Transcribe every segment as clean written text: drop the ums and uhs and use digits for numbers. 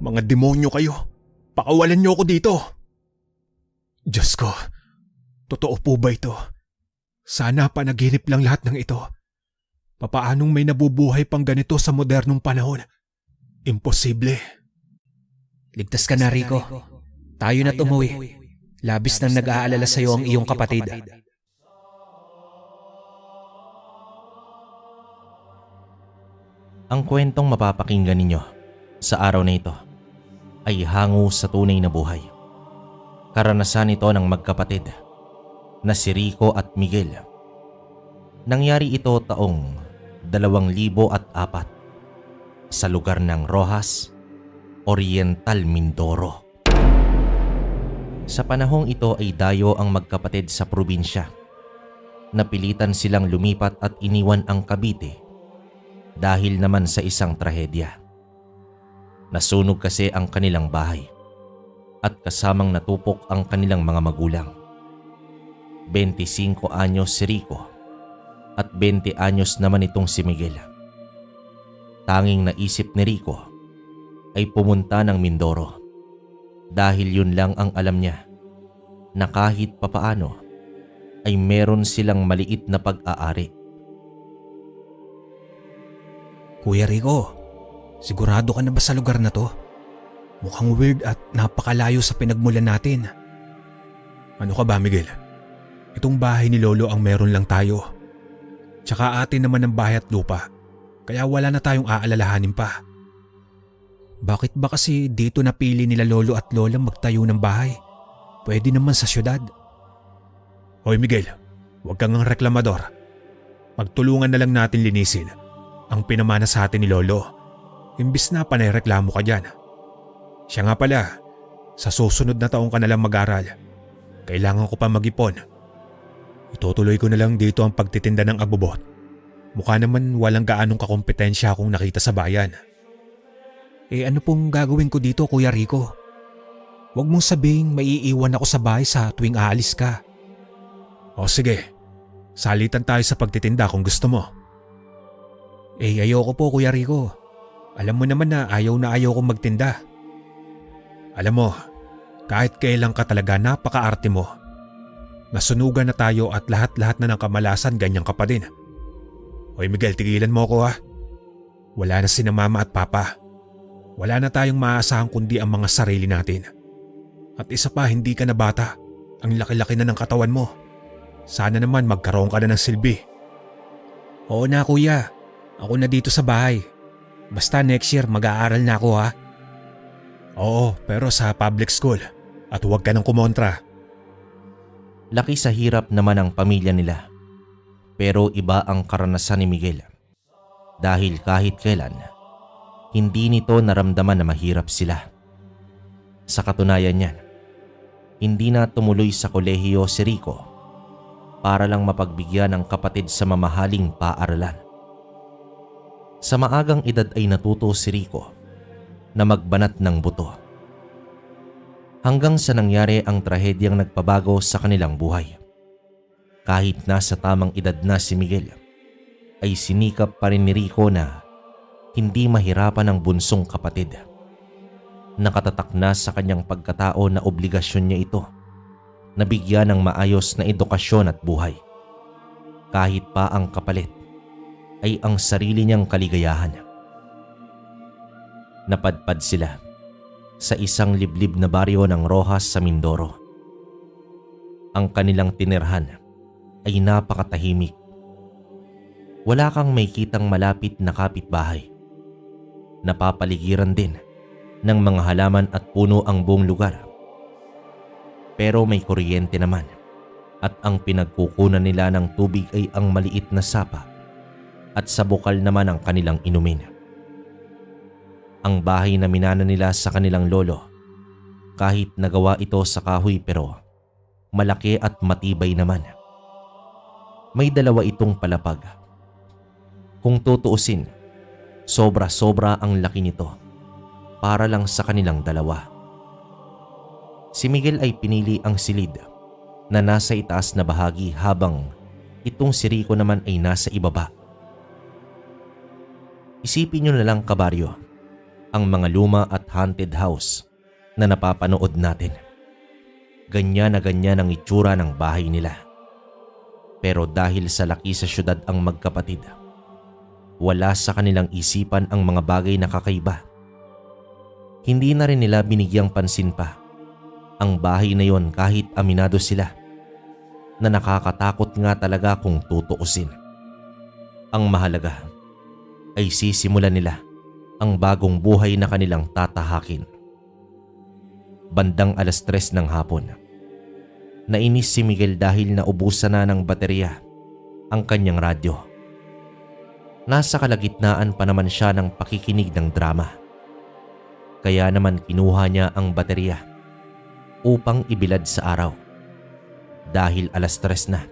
Mga demonyo kayo. Pakawalan niyo ako dito. Diyos ko, totoo po ba ito? Sana panaginip lang lahat ng ito. Papaanong may nabubuhay pang ganito sa modernong panahon? Imposible. Ligtas ka na, Rico. Tayo na umuwi. Labis nang nag-aalala sa iyo ang iyong kapatid. Ang kwentong mapapakinggan ninyo sa araw na ito ay hango sa tunay na buhay. Karanasan ito ng magkapatid na si Rico at Miguel. Nangyari ito taong 2004 sa lugar ng Roxas, Oriental Mindoro. Sa panahong ito ay dayo ang magkapatid sa probinsya. Napilitan silang lumipat at iniwan ang Cavite dahil naman sa isang trahedya. Nasunog kasi ang kanilang bahay at kasamang natupok ang kanilang mga magulang. 25 anyos si Rico at 20 anyos naman itong si Miguel. Tanging naisip ni Rico ay pumunta ng Mindoro dahil yun lang ang alam niya na kahit papaano ay meron silang maliit na pag-aari. Kuya Rico, sigurado ka na ba sa lugar na to? Mukhang weird at napakalayo sa pinagmulan natin. Ano ka ba, Miguel? Itong bahay ni Lolo ang meron lang tayo. Tsaka atin naman ang bahay at lupa, kaya wala na tayong aalalahanin pa. Bakit ba kasi dito napili nila Lolo at Lola magtayo ng bahay? Pwede naman sa syudad. Hoy Miguel, huwag kang ang reklamador. Pagtulungan na lang natin linisin ang pinamana sa atin ni Lolo, imbis na panayreklamo ka dyan. Siya nga pala, sa susunod na taong ka na lang mag-aral. Kailangan ko pa mag-ipon. Itutuloy ko na lang dito ang pagtitinda ng agbobot. Mukha naman walang gaanong kakompetensya akong nakita sa bayan. Ano pong gagawin ko dito, Kuya Rico? Huwag mong sabing maiiwan ako sa bahay sa tuwing aalis ka. O sige, salitan tayo sa pagtitinda kung gusto mo. Ayoko po, Kuya Rico. Alam mo naman na ayaw ko magtinda. Alam mo, kahit kailan ka talaga napaka-arte mo. Nasunugan na tayo at lahat-lahat na ng kamalasan ganyan ka pa din. Hoy Miguel, tigilan mo ako ha. Wala na sina mama at papa. Wala na tayong maaasahan kundi ang mga sarili natin. At isa pa, hindi ka na bata. Ang laki-laki na ng katawan mo. Sana naman magkaroon ka na ng silbi. Oo na kuya. Ako na dito sa bahay. Basta next year mag-aaral na ako ha. Oo, pero sa public school. At huwag ka nang kumontra. Laki sa hirap naman ang pamilya nila. Pero iba ang karanasan ni Miguel. Dahil kahit kailan, hindi nito naramdaman na mahirap sila. Sa katunayan niyan, hindi na tumuloy sa kolehiyo si Rico para lang mapagbigyan ng kapatid sa mamahaling paaralan. Sa maagang edad ay natuto si Rico na magbanat ng buto. Hanggang sa nangyari ang trahedyang nagpabago sa kanilang buhay. Kahit nasa tamang edad na si Miguel, ay sinikap pa rin ni Rico na hindi mahirapan ang bunsong kapatid. Nakatatak na sa kanyang pagkatao na obligasyon niya ito na bigyan ng maayos na edukasyon at buhay. Kahit pa ang kapalit ay ang sarili niyang kaligayahan. Napadpad sila sa isang liblib na baryo ng Roxas sa Mindoro. Ang kanilang tinirhan ay napakatahimik. Wala kang makitang malapit na kapitbahay. Napapaligiran din ng mga halaman at puno ang buong lugar. Pero may kuryente naman at ang pinagkukunan nila ng tubig ay ang maliit na sapa at sa bukal naman ang kanilang inumin. Ang bahay na minana nila sa kanilang lolo, kahit nagawa ito sa kahoy pero malaki at matibay naman. May dalawa itong palapag. Kung tutuusin, sobra-sobra ang laki nito para lang sa kanilang dalawa. Si Miguel ay pinili ang silid na nasa itaas na bahagi habang itong si Rico naman ay nasa ibaba. Isipin nyo na lang kabaryo, ang mga luma at haunted house na napapanood natin. Ganyan na ganyan ang itsura ng bahay nila. Pero dahil sa laki sa syudad ang magkapatid, wala sa kanilang isipan ang mga bagay na kakaiba. Hindi na rin nila binigyang pansin pa ang bahay na yon kahit aminado sila na nakakatakot nga talaga kung tutuusin. Ang mahalaga ay sisimulan nila ang bagong buhay na kanilang tatahakin. Bandang 3:00 ng hapon, nainis si Miguel dahil naubusan na ng baterya ang kanyang radyo. Nasa kalagitnaan pa naman siya ng pakikinig ng drama. Kaya naman kinuha niya ang baterya upang ibilad sa araw. Dahil 3:00 na,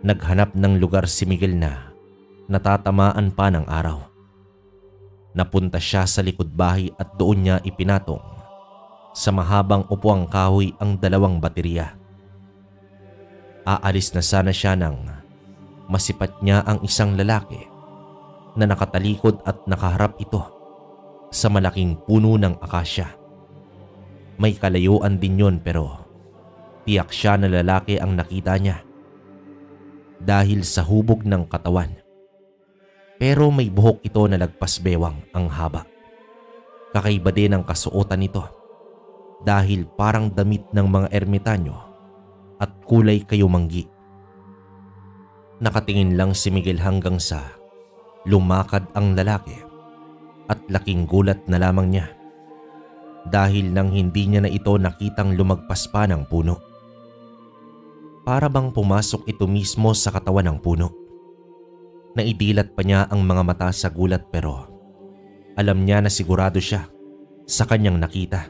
naghanap ng lugar si Miguel na natatamaan pa ng araw. Napunta siya sa likod bahay at doon niya ipinatong sa mahabang upuang kahoy ang 2 baterya. Aalis na sana siya nang masipat niya ang isang lalaki na nakatalikod at nakaharap ito sa malaking puno ng akasya. May kalayuan din yon pero tiyak siya na lalaki ang nakita niya dahil sa hubog ng katawan. Pero may buhok ito na lagpas bewang ang haba. Kakaiba din ang kasuotan nito dahil parang damit ng mga ermitanyo at kulay kayumanggi. Nakatingin lang si Miguel hanggang sa lumakad ang lalaki at laking gulat na lamang niya dahil nang hindi niya na ito nakitang lumagpas pa ng puno. Para bang pumasok ito mismo sa katawan ng puno. Naidilat pa niya ang mga mata sa gulat pero alam niya na sigurado siya sa kanyang nakita.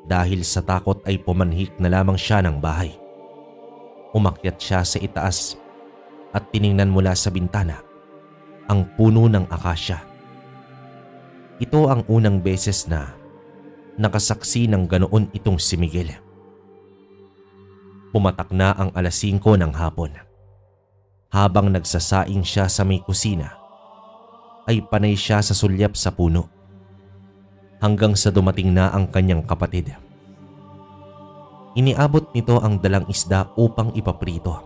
Dahil sa takot ay pumanhik na lamang siya ng bahay. Umakyat siya sa itaas at tiningnan mula sa bintana ang puno ng akasya. Ito ang unang beses na nakasaksi ng ganoon itong si Miguel. Pumatak na ang 5:00 ng hapon. Habang nagsasaing siya sa may kusina, ay panay siya sa sulyap sa puno. Hanggang sa dumating na ang kanyang kapatid. Iniabot nito ang dalang isda upang ipaprito.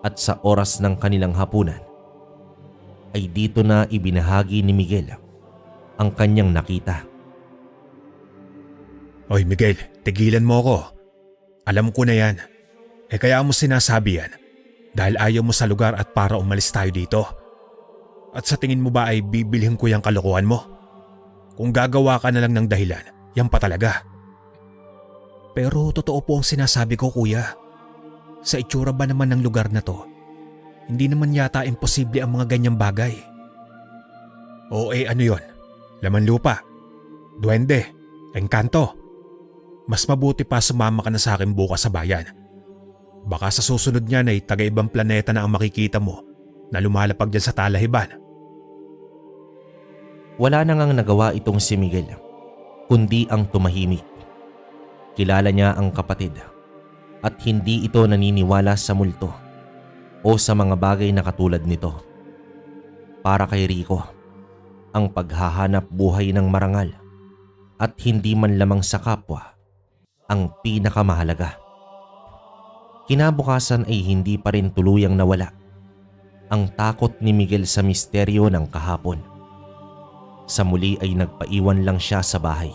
At sa oras ng kanilang hapunan, ay dito na ibinahagi ni Miguel ang kanyang nakita. Oy Miguel, tigilan mo ako. Alam ko na yan. Kaya mo sinasabi yan dahil ayaw mo sa lugar at para umalis tayo dito. At sa tingin mo ba ay bibilhin ko yung kalokohan mo? Kung gagawa ka na lang ng dahilan, yan pa talaga. Pero totoo po ang sinasabi ko, kuya. Sa itsura ba naman ng lugar na to, hindi naman yata imposible ang mga ganyang bagay. O ano yon? Laman lupa, duwende, engkanto. Mas mabuti pa sumama ka na sa akin bukas sa bayan. Baka sa susunod niyan ay taga-ibang planeta na ang makikita mo na lumalapag dyan sa talahiban. Wala na ngang nagawa itong si Miguel, kundi ang tumahimik. Kilala niya ang kapatid at hindi ito naniniwala sa multo o sa mga bagay na katulad nito. Para kay Rico, ang paghahanap buhay ng marangal at hindi man lamang sa kapwa ang pinakamahalaga. Kinabukasan ay hindi pa rin tuluyang nawala ang takot ni Miguel sa misteryo ng kahapon. Sa muli ay nagpaiwan lang siya sa bahay.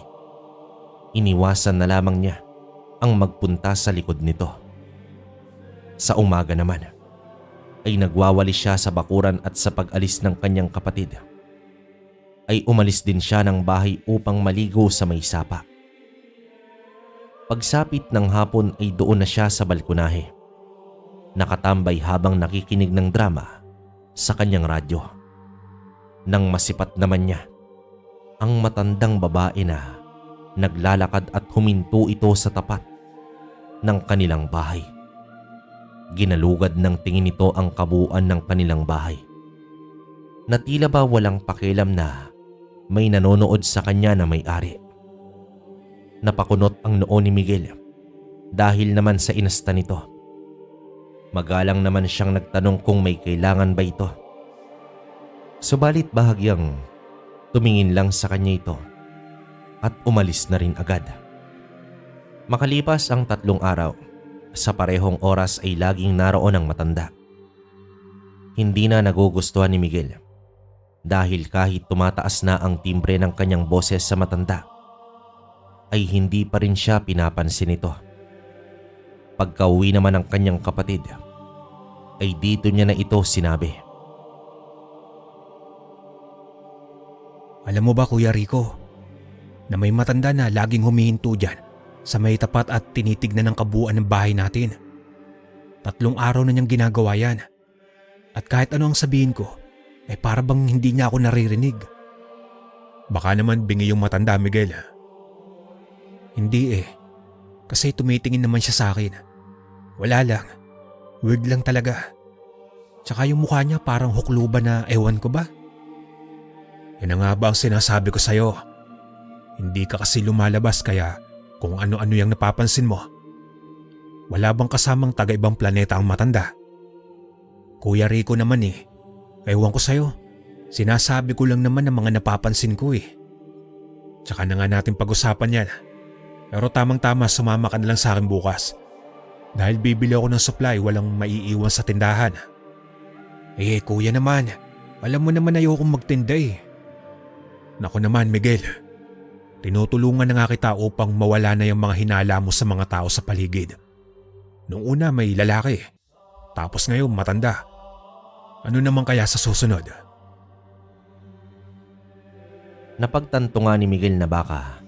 Iniwasan na lamang niya ang magpunta sa likod nito. Sa umaga naman ay nagwawali siya sa bakuran at sa pag-alis ng kanyang kapatid ay umalis din siya ng bahay upang maligo sa may sapa. Pagsapit ng hapon ay doon na siya sa balkonahe. Nakatambay habang nakikinig ng drama sa kanyang radyo. Nang masipat naman niya ang matandang babae na naglalakad at huminto ito sa tapat ng kanilang bahay. Ginalugad ng tingin nito ang kabuuan ng kanilang bahay. Na tila ba walang pakialam na may nanonood sa kanya na may-ari. Napakunot ang noo ni Miguel dahil naman sa inasta nito. Magalang naman siyang nagtanong kung may kailangan ba ito. Subalit bahagyang Tumingin lang sa kanya ito at umalis na rin agad. Makalipas ang 3 araw, sa parehong oras ay laging naroon ang matanda. Hindi na nagugustuhan ni Miguel dahil kahit tumataas na ang timbre ng kanyang boses sa matanda, ay hindi pa rin siya pinapansin nito. Pagkauwi naman ng kanyang kapatid, ay dito niya na ito sinabi. Alam mo ba Kuya Rico, na may matanda na laging humihinto dyan sa may tapat at tinitignan ng kabuuan ng bahay natin. 3 araw na niyang ginagawa yan. At kahit ano ang sabihin ko, ay para bang hindi niya ako naririnig. Baka naman bingi yung matanda, Miguel. Hindi kasi tumitingin naman siya sa akin. Wala lang, weird lang talaga. Tsaka yung mukha niya parang hukluba na ewan ko ba? Yan nga ba ang sinasabi ko sa'yo? Hindi ka kasi lumalabas kaya kung ano-ano yung napapansin mo. Wala bang kasamang taga-ibang planeta ang matanda? Kuya Rico naman ewan ko sa'yo. Sinasabi ko lang naman ang mga napapansin ko Tsaka na nga natin pag-usapan yan. Pero tamang-tama sumama ka na lang sa akin bukas. Dahil bibili ako ng supply walang maiiwan sa tindahan. Kuya naman, alam mo naman ayokong magtinda Naku naman Miguel, tinutulungan na nga kita upang mawala na yung mga hinala mo sa mga tao sa paligid. Noong una may lalaki, tapos ngayon matanda. Ano naman kaya sa susunod? Napagtanto nga ni Miguel na baka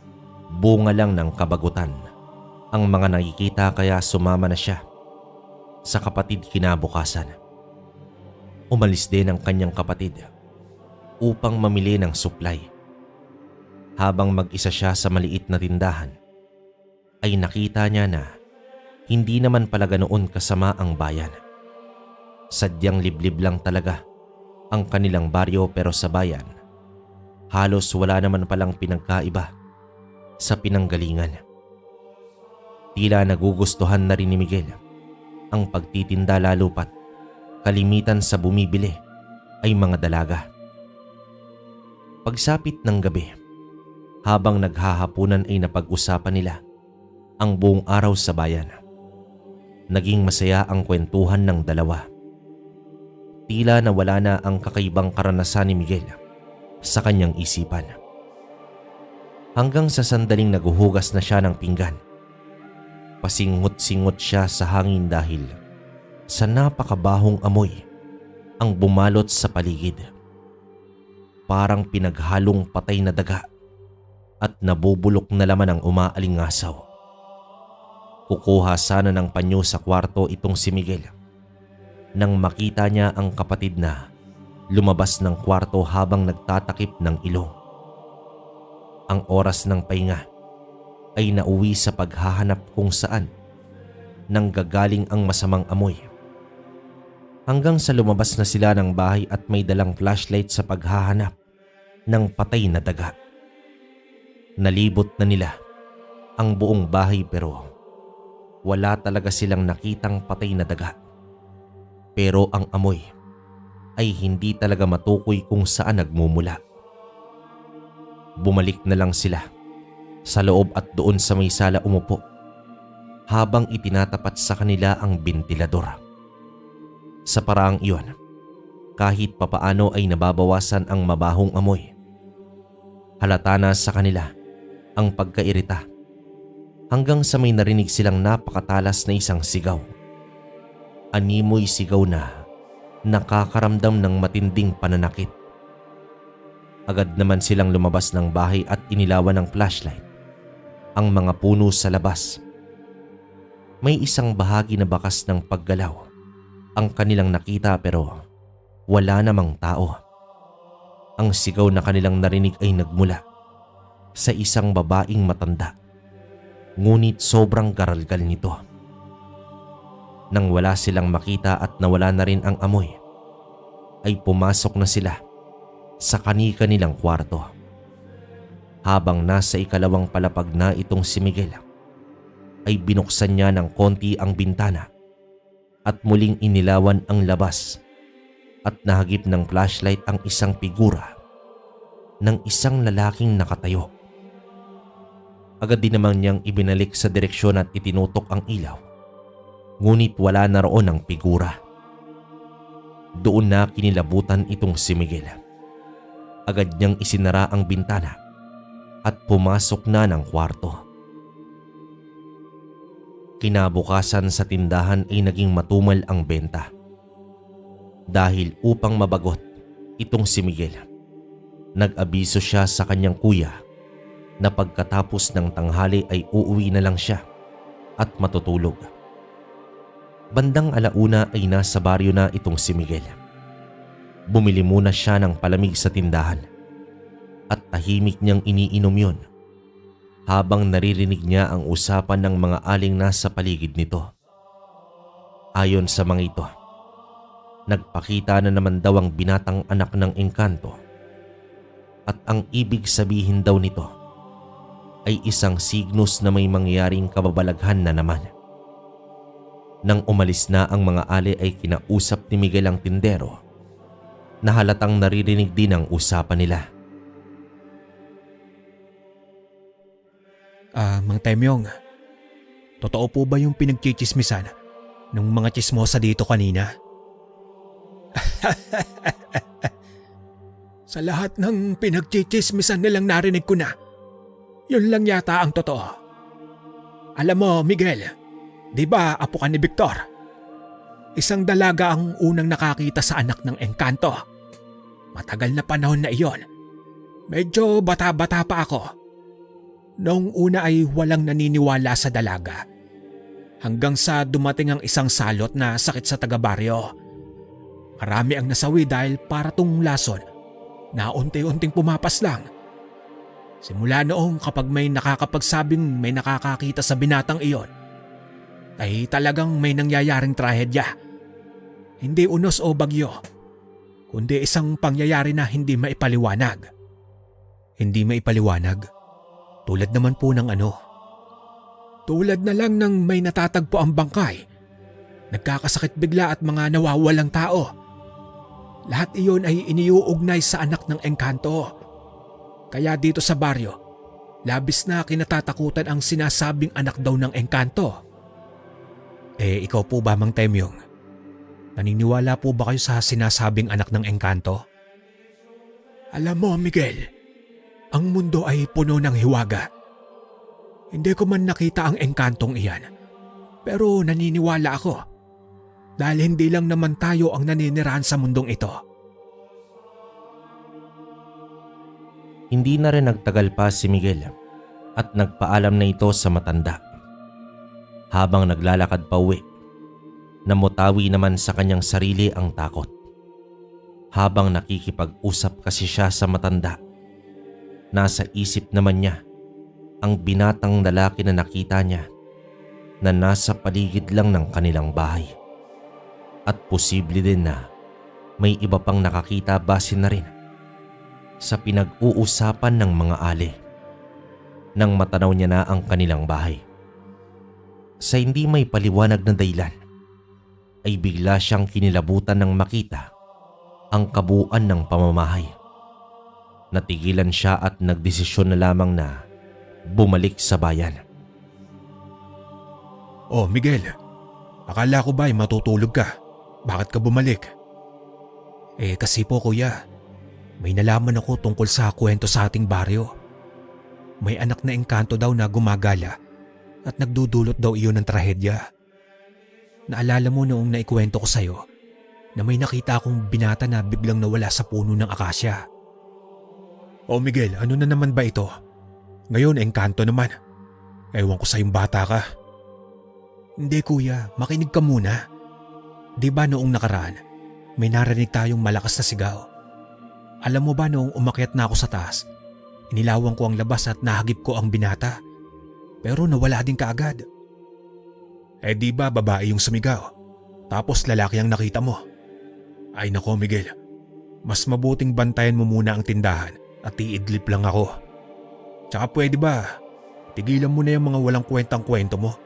bunga lang ng kabagutan ang mga nakikita kaya sumama na siya sa kapatid kinabukasan. Umalis din ang kanyang kapatid upang mamili ng supply. Habang mag-isa siya sa maliit na tindahan, ay nakita niya na hindi naman pala ganoon kasama ang bayan. Sadyang liblib lang talaga ang kanilang baryo pero sa bayan, halos wala naman palang pinagkaiba sa pinanggalingan. Tila nagugustuhan na rin ni Miguel ang pagtitinda lalo pat kalimitan sa bumibili ay mga dalaga. Pagsapit ng gabi, habang naghahapunan ay napag-usapan nila ang buong araw sa bayan. Naging masaya ang kwentuhan ng dalawa. Tila nawala na ang kakaibang karanasan ni Miguel sa kanyang isipan. Hanggang sa sandaling naguhugas na siya ng pinggan. Pasingot-singot siya sa hangin dahil sa napakabahong amoy ang bumalot sa paligid. Parang pinaghalong patay na daga at nabubulok na laman ang umaalingasaw. Kukuha sana ng panyo sa kwarto itong si Miguel nang makita niya ang kapatid na lumabas ng kwarto habang nagtatakip ng ilong. Ang oras ng pahinga ay nauwi sa paghahanap kung saan nanggagaling ang masamang amoy. Hanggang sa lumabas na sila ng bahay at may dalang flashlight sa paghahanap ng patay na daga. Nalibot na nila ang buong bahay pero wala talaga silang nakitang patay na daga. Pero ang amoy ay hindi talaga matukoy kung saan nagmumula. Bumalik na lang sila sa loob at doon sa may sala umupo habang itinatapat sa kanila ang bentilador. Sa paraang iyon, kahit papaano ay nababawasan ang mabahong amoy. Halata na sa kanila ang pagkairita hanggang sa may narinig silang napakatalas na isang sigaw. Animoy sigaw na nakakaramdam ng matinding pananakit. Agad naman silang lumabas ng bahay at inilawan ng flashlight ang mga puno sa labas. May isang bahagi na bakas ng paggalaw ang kanilang nakita pero wala namang tao. Ang sigaw na kanilang narinig ay nagmula sa isang babaeng matanda, ngunit sobrang garalgal nito. Nang wala silang makita at nawala na rin ang amoy, ay pumasok na sila sa kani-kanilang kwarto. Habang nasa ikalawang palapag na itong si Miguel, ay binuksan niya ng konti ang bintana at muling inilawan ang labas at nahagip ng flashlight ang isang figura ng isang lalaking nakatayo. Agad din naman niyang ibinalik sa direksyon at itinutok ang ilaw. Ngunit wala na roon ang figura. Doon na kinilabutan itong si Miguel. Agad niyang isinara ang bintana at pumasok na ng kwarto. Kinabukasan sa tindahan ay naging matumal ang benta. Dahil upang mabagot itong si Miguel, nag-abiso siya sa kanyang kuya na pagkatapos ng tanghali ay uuwi na lang siya at matutulog. Bandang alauna ay nasa baryo na itong si Miguel. Bumili muna siya ng palamig sa tindahan at tahimik niyang iniinom yon habang naririnig niya ang usapan ng mga aling nasa paligid nito. Ayon sa mga ito, nagpakita na naman daw ang binatang anak ng engkanto at ang ibig sabihin daw nito ay isang signos na may mangyaring kababalaghan na naman. Nang umalis na ang mga ali ay kinausap ni Miguel ang tindero na halatang naririnig din ang usapan nila. Mang Temyong, totoo po ba yung pinagchichismisan ng mga chismosa dito kanina? Sa lahat ng pinagchichismisan nilang narinig ko na, yun lang yata ang totoo. Alam mo, Miguel, di ba apo ka ni Victor? Isang dalaga ang unang nakakita sa anak ng engkanto. Matagal na panahon na iyon. Medyo bata-bata pa ako. Noong una ay walang naniniwala sa dalaga. Hanggang sa dumating ang isang salot na sakit sa taga-baryo. Marami ang nasawi dahil para tong lason na unti-unting pumapas lang. Simula noong kapag may nakakapagsabing may nakakakita sa binatang iyon, ay talagang may nangyayaring trahedya. Hindi unos o bagyo, kundi isang pangyayari na hindi maipaliwanag. Hindi maipaliwanag? Tulad naman po ng ano? Tulad na lang ng may natatagpo ang bangkay, nagkakasakit bigla at mga nawawalang tao. Lahat iyon ay iniuugnay sa anak ng engkanto. Kaya dito sa baryo, labis na kinatatakutan ang sinasabing anak daw ng engkanto. Ikaw po ba, Mang Temyong? Naniniwala po ba kayo sa sinasabing anak ng engkanto? Alam mo, Miguel, ang mundo ay puno ng hiwaga. Hindi ko man nakita ang engkantong iyan, pero naniniwala ako dahil hindi lang naman tayo ang naninirahan sa mundong ito. Hindi na rin nagtagal pa si Miguel at nagpaalam na ito sa matanda. Habang naglalakad pa uwi, namutawi naman sa kanyang sarili ang takot. Habang nakikipag-usap kasi siya sa matanda, nasa isip naman niya ang binatang lalaki na nakita niya na nasa paligid lang ng kanilang bahay. At posible din na may iba pang nakakita base na rin sa pinag-uusapan ng mga ali nang matanaw niya na ang kanilang bahay. Sa hindi may paliwanag na dahilan ay bigla siyang kinilabutan nang makita ang kabuuan ng pamamahay. Natigilan siya at nagdesisyon na lamang na bumalik sa bayan. Oh, Miguel, akala ko ba ay matutulog ka? Bakit ka bumalik? Kasi po kuya, may nalaman ako tungkol sa kwento sa ating baryo. May anak na engkanto daw na gumagala at nagdudulot daw iyon ng trahedya. Naalala mo noong naikwento ko sa'yo na may nakita akong binata na biglang nawala sa puno ng akasya. Oh Miguel, ano na naman ba ito? Ngayon engkanto naman. Ewan ko sa'yong bata ka. Hindi kuya, makinig ka muna. Di ba noong nakaraan, may narinig tayong malakas na sigaw. Alam mo ba noong umakyat na ako sa taas, inilawang ko ang labas at nahagip ko ang binata. Pero nawala din kaagad. Di ba babae yung sumigaw? Tapos lalaki ang nakita mo? Ay nako Miguel, mas mabuting bantayan mo muna ang tindahan at iidlip lang ako. Tsaka pwede ba, tigilan mo na yung mga walang kwentang kwento mo.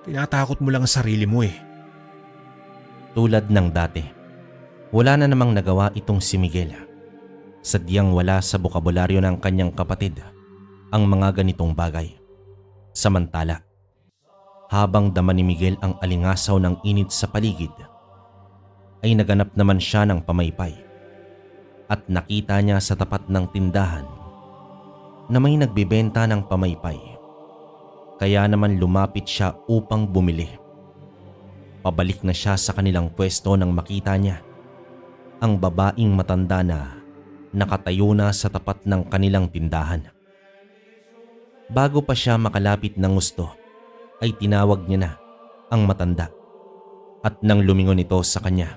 Tinatakot mo lang ang sarili mo eh. Tulad ng dati, wala na namang nagawa itong si Miguel. Sadyang wala sa bokabularyo ng kanyang kapatid ang mga ganitong bagay. Samantala, habang dama ni Miguel ang alingasaw ng init sa paligid, ay naganap naman siya ng pamaypay at nakita niya sa tapat ng tindahan na may nagbebenta ng pamaypay. Kaya naman lumapit siya upang bumili. Pabalik na siya sa kanilang pwesto nang makita niya ang babaeng matanda na nakatayo na sa tapat ng kanilang tindahan. Bago pa siya makalapit ng gusto, ay tinawag niya na ang matanda. At nang lumingon ito sa kanya,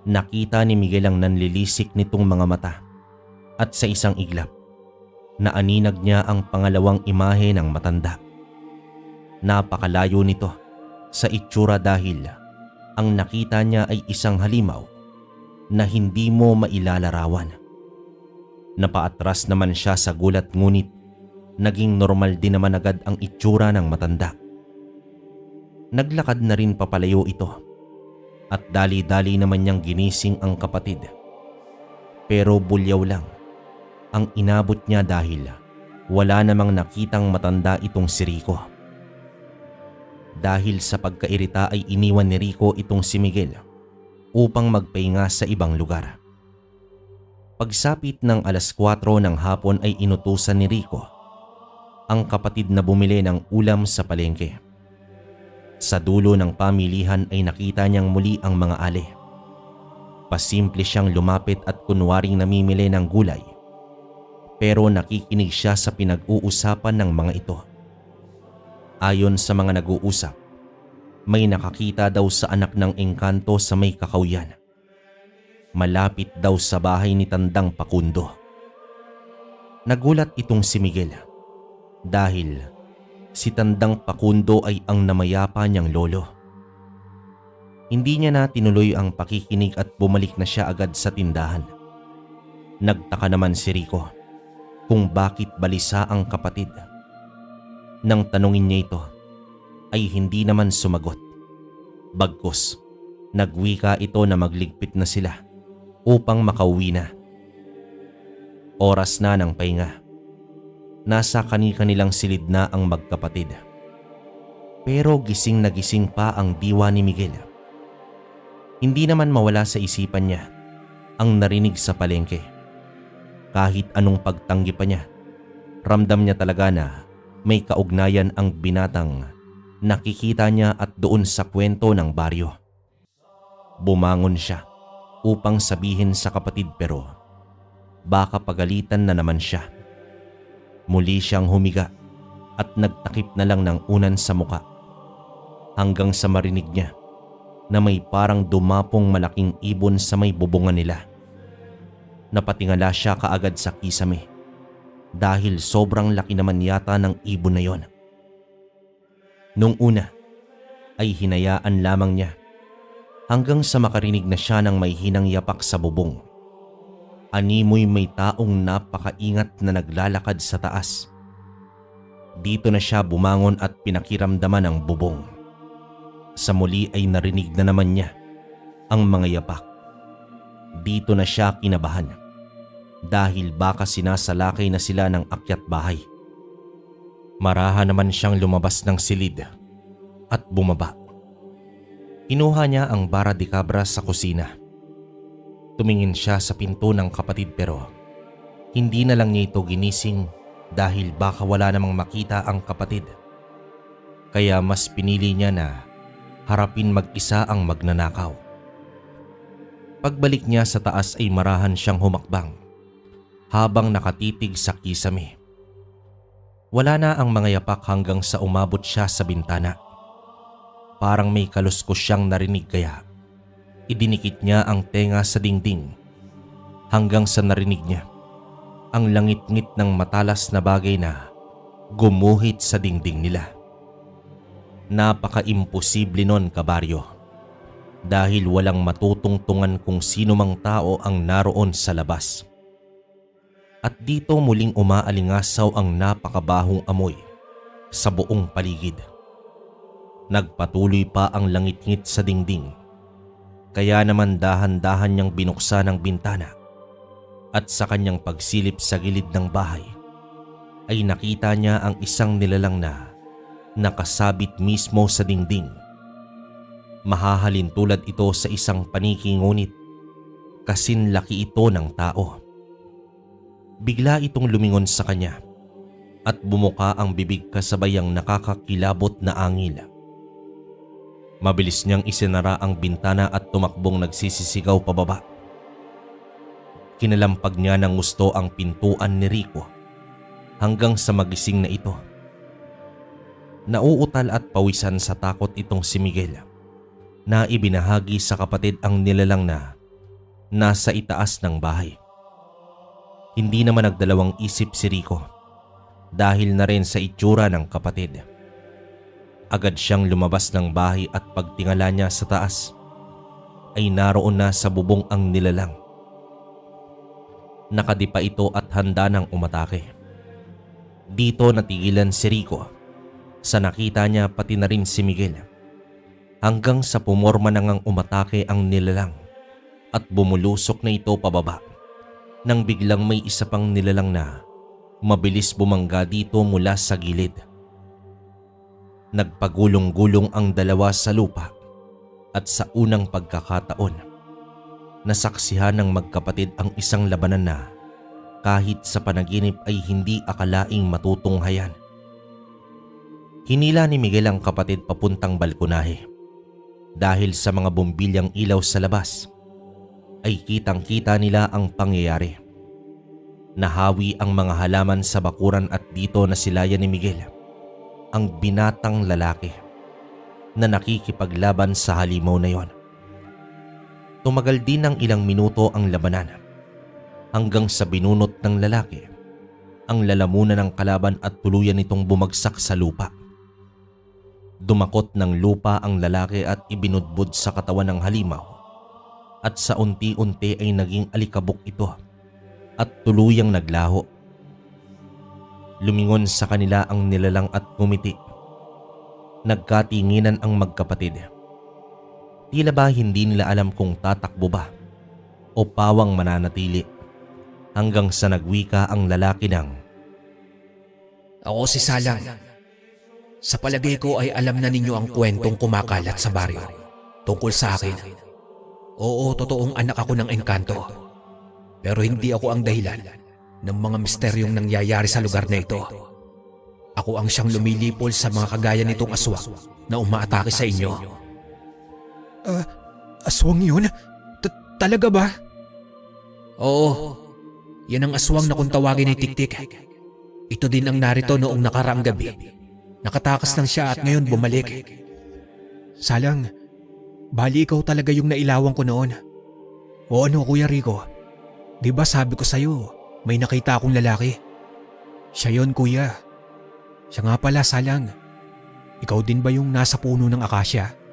nakita ni Miguel ang nanlilisik nitong mga mata at sa isang iglap, naaninag niya ang pangalawang imahe ng matanda. Napakalayo nito sa itsura dahil ang nakita niya ay isang halimaw na hindi mo mailalarawan. Napaatras naman siya sa gulat ngunit naging normal din naman agad ang itsura ng matanda. Naglakad na rin papalayo ito at dali-dali naman niyang ginising ang kapatid. Pero bulyaw lang ang inabot niya dahil wala namang nakitang matanda itong si Rico. Dahil sa pagkairita ay iniwan ni Rico itong si Miguel upang magpahinga sa ibang lugar. Pagsapit ng alas 4 ng hapon ay inutusan ni Rico ang kapatid na bumili ng ulam sa palengke. Sa dulo ng pamilihan ay nakita niyang muli ang mga ale. Pasimple siyang lumapit at kunwaring namimili ng gulay. Pero nakikinig siya sa pinag-uusapan ng mga ito. Ayon sa mga nag-uusap, may nakakita daw sa anak ng engkanto sa may kakawyan. Malapit daw sa bahay ni Tandang Pakundo. Nagulat itong si Miguel dahil si Tandang Pakundo ay ang namayapa niyang lolo. Hindi niya na tinuloy ang pakikinig at bumalik na siya agad sa tindahan. Nagtaka naman si Rico kung bakit balisa ang kapatid. Nang tanungin niya ito, ay hindi naman sumagot. Bagkus, nagwika ito na magligpit na sila upang makauwi na. Oras na ng pahinga. Nasa kani-kanilang silid na ang magkapatid. Pero gising na gising pa ang diwa ni Miguel. Hindi naman mawala sa isipan niya ang narinig sa palengke. Kahit anong pagtanggi pa niya, ramdam niya talaga na may kaugnayan ang binatang nakikita niya at doon sa kwento ng baryo. Bumangon siya upang sabihin sa kapatid pero baka pagalitan na naman siya. Muli siyang humiga at nagtakip na lang ng unan sa muka hanggang sa marinig niya na may parang dumapong malaking ibon sa may bubungan nila. Napatingala siya kaagad sa kisame dahil sobrang laki naman yata ng ibon na yon. Nung una ay hinayaan lamang niya hanggang sa makarinig na siya ng may hinang yapak sa bubong. Animoy may taong napakaingat na naglalakad sa taas. Dito na siya bumangon at pinakiramdaman ang bubong. Sa muli ay narinig na naman niya ang mga yapak. Dito na siya kinabahan dahil baka sinasalakay na sila ng akyat bahay. Maraha naman siyang lumabas ng silid at bumaba. Kinuha niya ang bara de cabra sa kusina. Tumingin siya sa pinto ng kapatid pero hindi na lang niya ito ginising dahil baka wala namang makita ang kapatid. Kaya mas pinili niya na harapin mag-isa ang magnanakaw. Pagbalik niya sa taas ay marahan siyang humakbang habang nakatitig sa kisame. Wala na ang mga yapak hanggang sa umabot siya sa bintana. Parang may kaluskos siyang narinig kaya idinikit niya ang tenga sa dingding hanggang sa narinig niya ang langit-ngit ng matalas na bagay na gumuhit sa dingding nila. Napaka-imposible nun, kabaryo, dahil walang matutungtungan kung sino mang tao ang naroon sa labas. At dito muling umaalingasaw ang napakabahong amoy sa buong paligid. Nagpatuloy pa ang langit-ngit sa dingding. Kaya naman dahan-dahan niyang binuksan ang bintana At sa kanyang pagsilip sa gilid ng bahay ay nakita niya ang isang nilalang na nakasabit mismo sa dingding. Mahahalin tulad ito sa isang paniki ngunit kasinlaki ito ng tao. Bigla itong lumingon sa kanya at bumuka ang bibig kasabay ang nakakakilabot na angil. Mabilis niyang isinara ang bintana at tumakbong nagsisisigaw pababa. Kinalampag niya ng gusto ang pintuan ni Rico hanggang sa magising na ito. Nauutal at pawisan sa takot itong si Miguel na ibinahagi sa kapatid ang nilalang na nasa itaas ng bahay. Hindi naman nagdalawang isip si Rico dahil na rin sa itsura ng kapatid. Agad siyang lumabas ng bahay at pagtingala niya sa taas ay naroon na sa bubong ang nilalang. Nakadipa ito at handa ng umatake. Dito natigilan si Rico sa nakita niya pati na rin si Miguel hanggang sa pumorma na ngang umatake ang nilalang at bumulusok na ito pababa nang biglang may isa pang nilalang na mabilis bumangga dito mula sa gilid. Nagpagulong-gulong ang dalawa sa lupa at sa unang pagkakataon nasaksihan ng magkapatid ang isang labanan na kahit sa panaginip ay hindi akalaing matutunghayan. Hinila ni Miguel ang kapatid papuntang balkonahe. Dahil sa mga bumbilyang ilaw sa labas ay kitang-kita nila ang pangyayari. Nahawi ang mga halaman sa bakuran at dito nasilayan ni Miguel ang binatang lalaki na nakikipaglaban sa halimaw na yon. Tumagal din ng ilang minuto ang labanan hanggang sa binunot ng lalaki ang lalamunan ng kalaban at tuluyan itong bumagsak sa lupa. Dumakot ng lupa ang lalaki at ibinudbud sa katawan ng halimaw at sa unti-unti ay naging alikabok ito at tuluyang naglaho. Lumingon sa kanila ang nilalang at ngumiti. Nagkatinginan ang magkapatid. Tila ba hindi nila alam kung tatakbo ba o pawang mananatili hanggang sa nagwika ang lalaki ng, Ako si Salang. Sa palagay ko ay alam na ninyo ang kwentong kumakalat sa baryo tungkol sa akin. Oo, totoong anak ako ng engkanto. Pero hindi ako ang dahilan ng mga misteryong nangyayari sa lugar na ito. Ako ang siyang lumilipol sa mga kagaya nitong aswang na umaatake sa inyo. Aswang yun? Talaga ba? Oo, yan ang aswang na kung tawagin ay Tiktik. Ito din ang narito noong nakaraang gabi. Nakatakas lang siya at ngayon bumalik. Salang, bali ikaw talaga yung nailawang ko noon. O ano, Kuya Rico? Di ba sabi ko sa'yo, may nakita akong lalaki? Siya yon, Kuya. Siya nga pala, Salang. Ikaw din ba yung nasa puno ng akasya?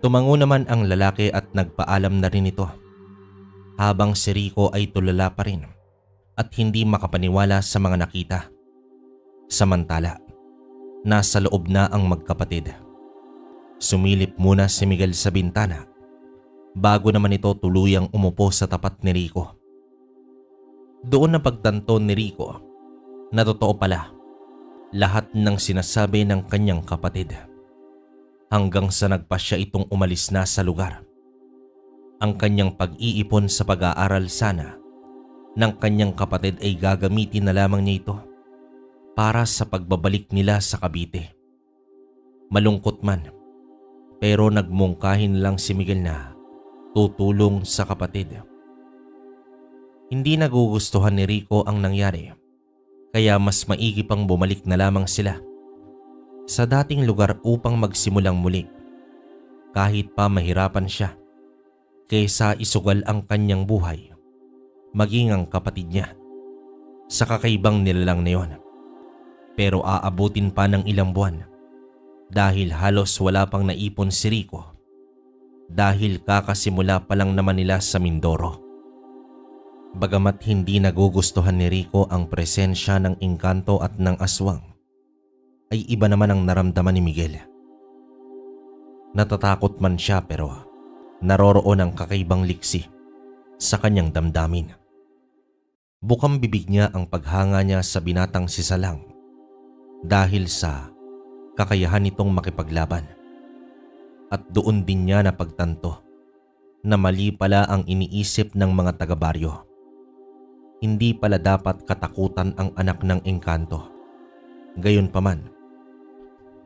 Tumango naman ang lalaki at nagpaalam na rin ito. Habang si Rico ay tulala pa rin at hindi makapaniwala sa mga nakita. Samantala, nasa loob na ang magkapatid. Sumilip muna si Miguel sa bintana bago naman ito tuluyang umupo sa tapat ni Rico. Doon na pagtanto ni Rico na totoo pala lahat ng sinasabi ng kanyang kapatid. Hanggang sa nagpasya itong umalis na sa lugar. Ang kanyang pag-iipon sa pag-aaral sana ng kanyang kapatid ay gagamitin na lamang niya ito para sa pagbabalik nila sa Cavite. Malungkot man, pero nagmungkahin lang si Miguel na tutulong sa kapatid. Hindi nagugustuhan ni Rico ang nangyari, kaya mas maigi pang bumalik na lamang sila sa dating lugar upang magsimulang muli kahit pa mahirapan siya kaysa isugal ang kanyang buhay maging ang kapatid niya sa kakaibang nilalang na yon. Pero aabutin pa ng ilang buwan dahil halos wala pang naipon si Rico dahil kakasimula pa lang naman nila sa Mindoro. Bagamat hindi nagugustuhan ni Rico ang presensya ng engkanto at ng aswang, ay iba naman ang naramdaman ni Miguel. Natatakot man siya pero naroroon ang kakaibang liksi sa kanyang damdamin. Bukang bibig niya ang paghanga niya sa binatang si Salang dahil sa kakayahan nitong makipaglaban. At doon din niya napagtanto na mali pala ang iniisip ng mga taga-baryo. Hindi pala dapat katakutan ang anak ng engkanto. Gayunpaman,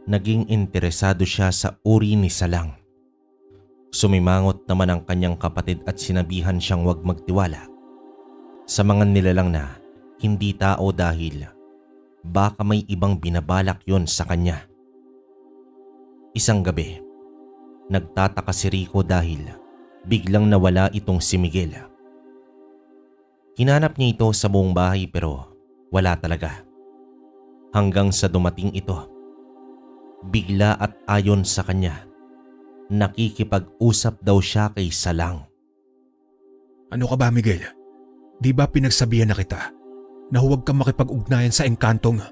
naging interesado siya sa uri ni Salang. Sumimangot naman ang kanyang kapatid at sinabihan siyang huwag magtiwala sa mga nilalang na hindi tao dahil baka may ibang binabalak yon sa kanya. Isang gabi, nagtataka si Rico dahil biglang nawala itong si Miguel. Hinanap niya ito sa buong bahay pero wala talaga. Hanggang sa dumating ito, bigla at ayon sa kanya, nakikipag-usap daw siya kay Salang. Ano ka ba, Miguel? Di ba pinagsabihan na kita na huwag kang makipag-ugnayan sa engkantong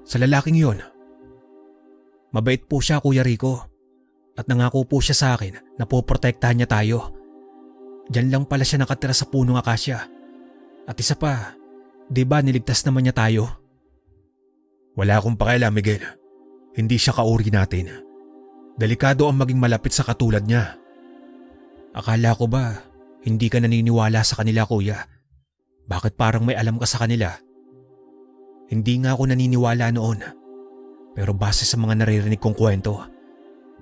sa lalaking yon? Mabait po siya, Kuya Rico. At nangako po siya sa akin na poprotektahan niya tayo. Diyan lang pala siya nakatira sa punong akasya. At isa pa, di ba niligtas naman niya tayo? Wala akong pakialam, Miguel. Hindi siya kauri natin. Delikado ang maging malapit sa katulad niya. Akala ko ba hindi ka naniniwala sa kanila, Kuya? Bakit parang may alam ka sa kanila? Hindi nga ako naniniwala noon. Pero base sa mga naririnig kong kwento,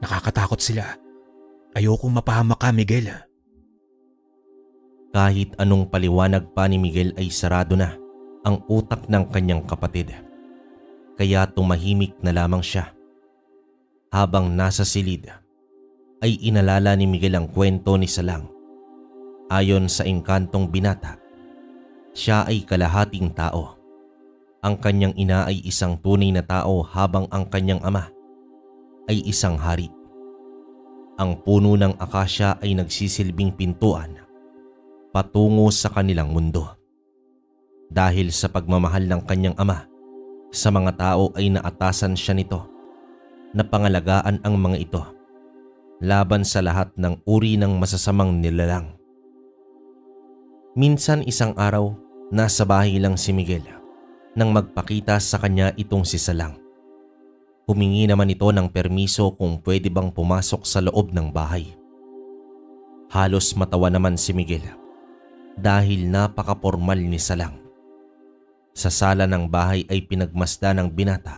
nakakatakot sila. Ayokong mapahamak ka, Miguel. Kahit anong paliwanag pa ni Miguel ay sarado na ang utak ng kanyang kapatid. Kaya tumahimik na lamang siya. Habang nasa silid, ay inalala ni Miguel ang kwento ni Salang. Ayon sa engkantong binata, siya ay kalahating tao. Ang kanyang ina ay isang tunay na tao habang ang kanyang ama ay isang hari. Ang puno ng akasya ay nagsisilbing pintuan patungo sa kanilang mundo. Dahil sa pagmamahal ng kanyang ama sa mga tao ay naatasan siya nito na pangalagaan ang mga ito laban sa lahat ng uri ng masasamang nilalang. Minsan isang araw, nasa bahay lang si Miguel nang magpakita sa kanya itong si Salang. Humingi naman ito ng permiso kung pwede bang pumasok sa loob ng bahay. Halos matawa naman si Miguel dahil napaka-formal ni Salang. Sa sala ng bahay ay pinagmasda ng binata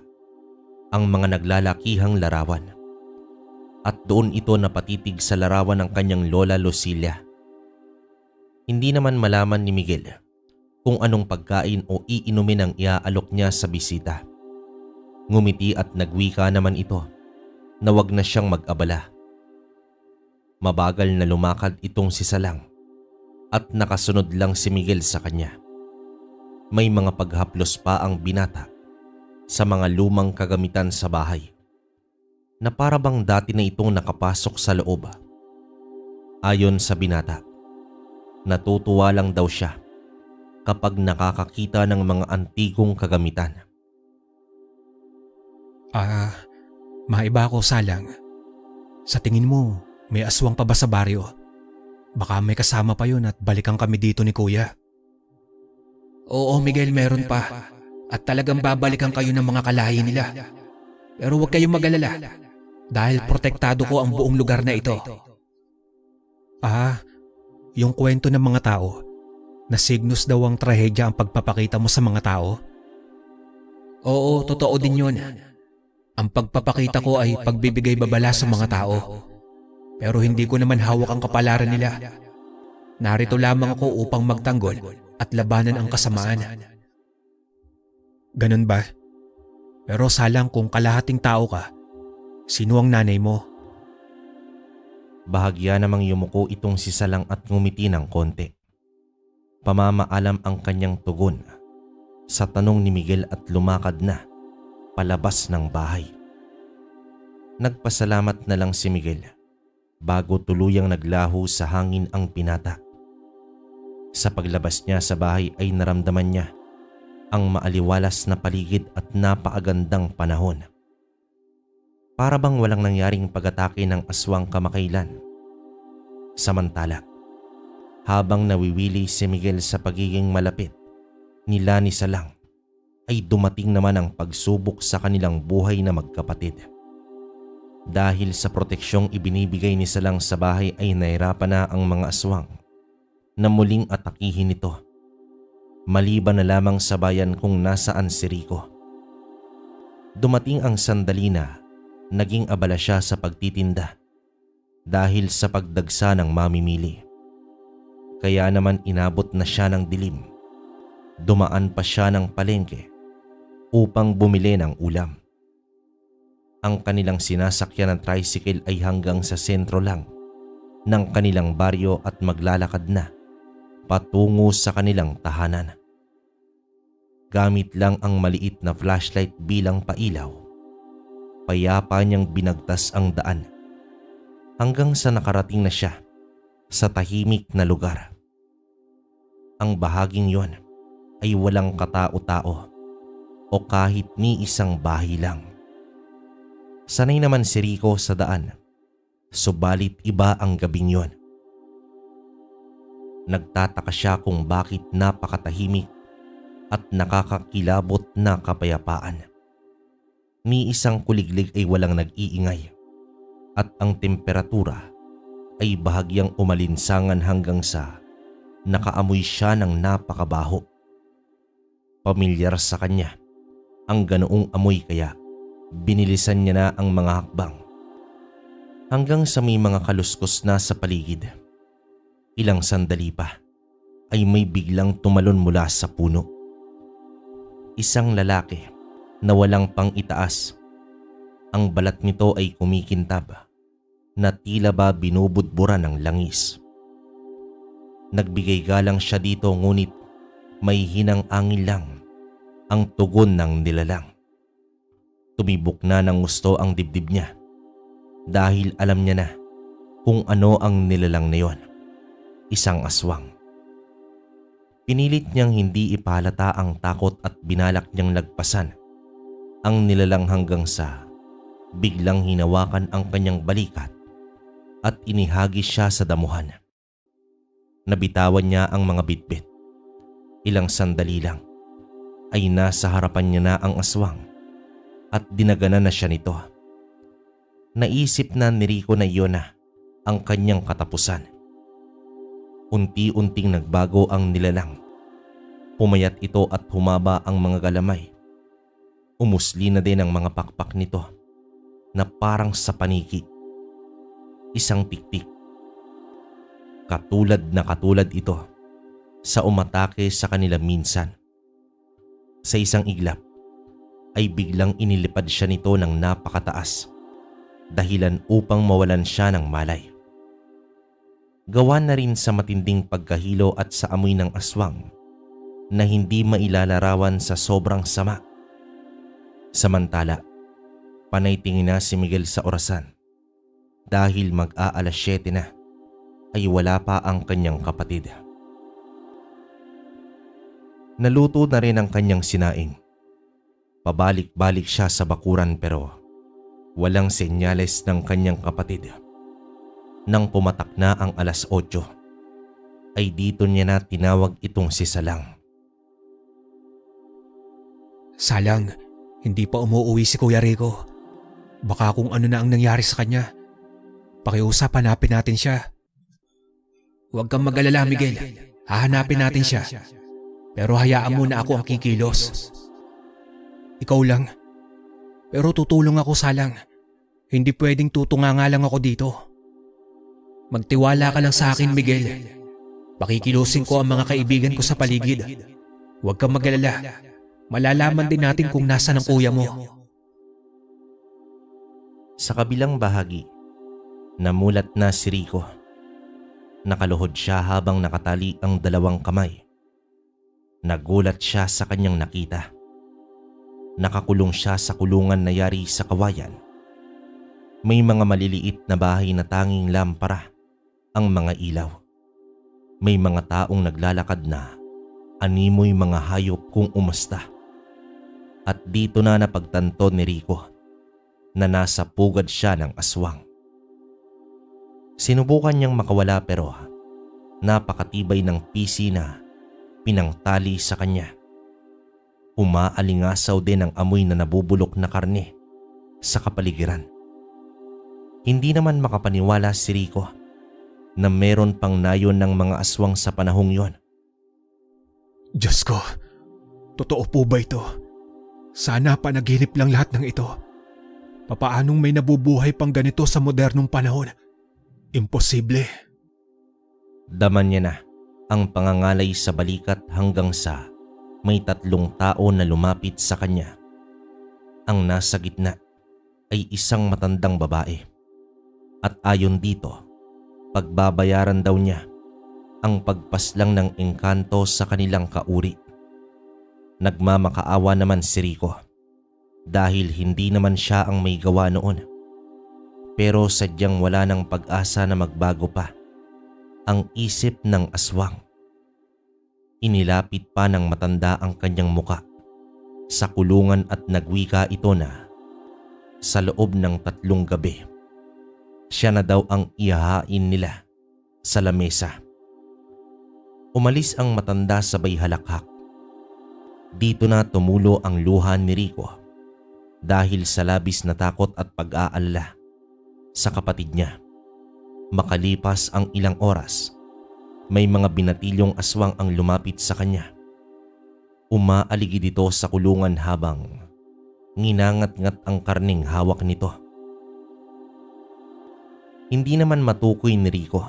ang mga naglalakihang larawan. At doon ito napatitig sa larawan ng kanyang lola Lucilla. Hindi naman malaman ni Miguel kung anong pagkain o iinumin ang iaalok niya sa bisita. Ngumiti at nagwika naman ito na wag na siyang mag-abala. Mabagal na lumakad itong si Salang at nakasunod lang si Miguel sa kanya. May mga paghaplos pa ang binata sa mga lumang kagamitan sa bahay na para bang dati na itong nakapasok sa loob. Ayon sa binata, natutuwa lang daw siya kapag nakakakita ng mga antigong kagamitan. Maiba ako, Salang. Sa tingin mo, may aswang pa ba sa baryo? Baka may kasama pa yun at balikan kami dito ni Kuya. Oo, Miguel, meron pa. At talagang babalikan kayo ng mga kalahi nila. Pero huwag kayong mag-alala dahil protektado ko ang buong lugar na ito. Yung kwento ng mga tao na signos daw ang trahedya ang pagpapakita mo sa mga tao? Oo, totoo din yun. Ang pagpapakita ko ay pagbibigay babala sa mga tao. Pero hindi ko naman hawak ang kapalaran nila. Narito lamang ako upang magtanggol at labanan ang kasamaan. Ganun ba? Pero Salang, kung kalahating tao ka, sino ang nanay mo? Bahagya namang yumuko itong si Salang at ngumiti ng konti. Pamamaalam ang kanyang tugon sa tanong ni Miguel at lumakad na palabas ng bahay. Nagpasalamat na lang si Miguel bago tuluyang naglaho sa hangin ang binata. Sa paglabas niya sa bahay ay naramdaman niya ang maaliwalas na paligid at napakagandang panahon. Para bang walang nangyaring pag-atake ng aswang kamakailan. Samantala, Habang nawiwili si Miguel sa pagiging malapit nila ni Salang, ay dumating naman ang pagsubok sa kanilang buhay na magkapatid. Dahil sa proteksyong ibinibigay ni Salang sa bahay ay nahirapan na ang mga aswang na muling atakihin ito. Maliban na lamang sa bayan kung nasaan si Rico. Dumating ang sandali na naging abala siya sa pagtitinda dahil sa pagdagsa ng mamimili. Kaya naman inabot na siya ng dilim. Dumaan pa siya ng palengke upang bumili ng ulam. Ang kanilang sinasakyan ng tricycle ay hanggang sa sentro lang ng kanilang baryo at maglalakad na patungo sa kanilang tahanan. Gamit lang ang maliit na flashlight bilang pailaw, payapa niyang binagtas ang daan hanggang sa nakarating na siya sa tahimik na lugar. Ang bahaging yon ay walang katao-tao o kahit ni isang bahay lang. Sanay naman si Rico sa daan, subalit iba ang gabing yon. Nagtataka siya kung bakit napakatahimik at nakakakilabot na kapayapaan. Ni isang kuliglig ay walang nag-iingay at ang temperatura ay bahagyang umalinsangan hanggang sa nakaamoy siya ng napakabaho. Pamilyar sa kanya ang ganoong amoy kaya binilisan niya na ang mga hakbang hanggang sa may mga kaluskos na sa paligid. Ilang sandali pa ay may biglang tumalon mula sa puno. Isang lalaki na walang pang itaas. Ang balat nito ay kumikintab na tila ba binubudbura ng langis. Nagbigay galang siya dito ngunit may hinang angin lang ang tugon ng nilalang. Tumibok na ng gusto ang dibdib niya dahil alam niya na kung ano ang nilalang na yon. Isang aswang. Pinilit niyang hindi ipalata ang takot at binalak niyang lagpasan ang nilalang hanggang sa biglang hinawakan ang kanyang balikat at inihagis siya sa damuhan. Nabitawan niya ang mga bitbit. Ilang sandali lang ay nasa harapan niya na ang aswang at dinaganan na siya nito. Naisip na ni Rico na iyon na ang kanyang katapusan. Unti-unting nagbago ang nilalang. Pumayat ito at humaba ang mga galamay. Umusli na din ang mga pakpak nito na parang sa paniki. Isang tiktik. Katulad na katulad ito sa umatake sa kanila minsan. Sa isang iglap ay biglang inilipad siya nito ng napakataas dahilan upang mawalan siya ng malay. Gawa na rin sa matinding pagkahilo at sa amoy ng aswang na hindi mailalarawan sa sobrang sama. Samantala, panay tingin na si Miguel sa orasan dahil mag-aalas 7 na ay wala pa ang kanyang kapatid. Naluto na rin ang kanyang sinaing. Pabalik-balik siya sa bakuran pero walang senyales ng kanyang kapatid. Nang pumatak na ang alas 8, ay dito niya na tinawag itong si Salang. Salang, hindi pa umuuwi si Kuya Rico. Baka kung ano na ang nangyari sa kanya. Pakiusap, hanapin natin siya. Huwag kang mag-alala, Miguel. Hahanapin natin siya. Pero hayaan mo na ako ang kikilos. Ikaw lang. Pero tutulong ako, Salang. Hindi pwedeng tutunganga lang ako dito. Magtiwala ka lang sa akin, Miguel. Pakikilusin ko ang mga kaibigan ko sa paligid. Huwag kang mag-alala. Malalaman din natin kung nasaan ang kuya mo. Sa kabilang bahagi, namulat na si Rico. Nakaluhod siya habang nakatali ang dalawang kamay. Nagulat siya sa kanyang nakita. Nakakulong siya sa kulungan na yari sa kawayan. May mga maliliit na bahay na tanging lampara ang mga ilaw. May mga taong naglalakad na animoy mga hayop kung umasta. At dito na napagtanto ni Rico na nasa pugad siya ng aswang. Sinubukan niyang makawala pero napakatibay ng pisi na pinangtali sa kanya. Umaalingasaw din ang amoy na nabubulok na karne sa kapaligiran. Hindi naman makapaniwala si Rico na meron pang nayon ng mga aswang sa panahong yon. Diyos ko, totoo po ba ito? Sana panaginip lang lahat ng ito. Papaanong may nabubuhay pang ganito sa modernong panahon? Imposible. Daman niya na ang pangangalay sa balikat hanggang sa may 3 tao na lumapit sa kanya. Ang nasa gitna ay isang matandang babae. At ayon dito, pagbabayaran daw niya ang pagpaslang ng engkanto sa kanilang kauri. Nagmamakaawa naman si Rico dahil hindi naman siya ang may gawa noon. Pero sadyang wala ng pag-asa na magbago pa ang isip ng aswang. Inilapit pa ng matanda ang kanyang muka sa kulungan at nagwika ito na sa loob ng 3 gabi, siya na daw ang ihahain nila sa lamesa. Umalis ang matanda sabay halakhak. Dito na tumulo ang luha ni Rico dahil sa labis na takot at pag-aalala sa kapatid niya. Makalipas ang ilang oras, may mga binatilyong aswang ang lumapit sa kanya. Umaaligid ito sa kulungan habang nginangat-ngat ang karning hawak nito. Hindi naman matukoy ni Rico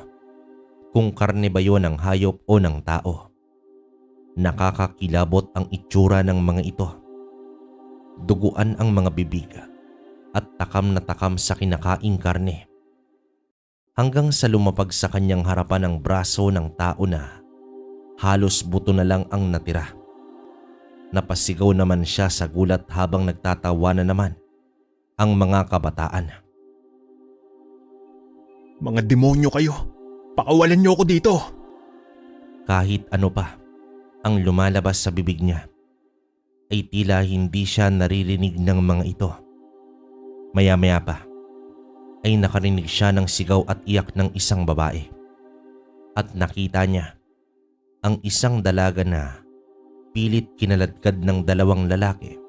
kung karne ba yon ng hayop o ng tao. Nakakakilabot ang itsura ng mga ito. Duguan ang mga bibig at takam na takam sa kinakaing karne. Hanggang sa lumapag sa kanyang harapan ang braso ng tao na halos buto na lang ang natira. Napasigaw naman siya sa gulat habang nagtatawa na naman ang mga kabataan. Mga demonyo kayo! Pakawalan niyo ako dito! Kahit ano pa ang lumalabas sa bibig niya, ay tila hindi siya naririnig ng mga ito. Maya-maya pa ay nakarinig siya ng sigaw at iyak ng isang babae. At nakita niya ang isang dalaga na pilit kinaladkad ng 2 lalaki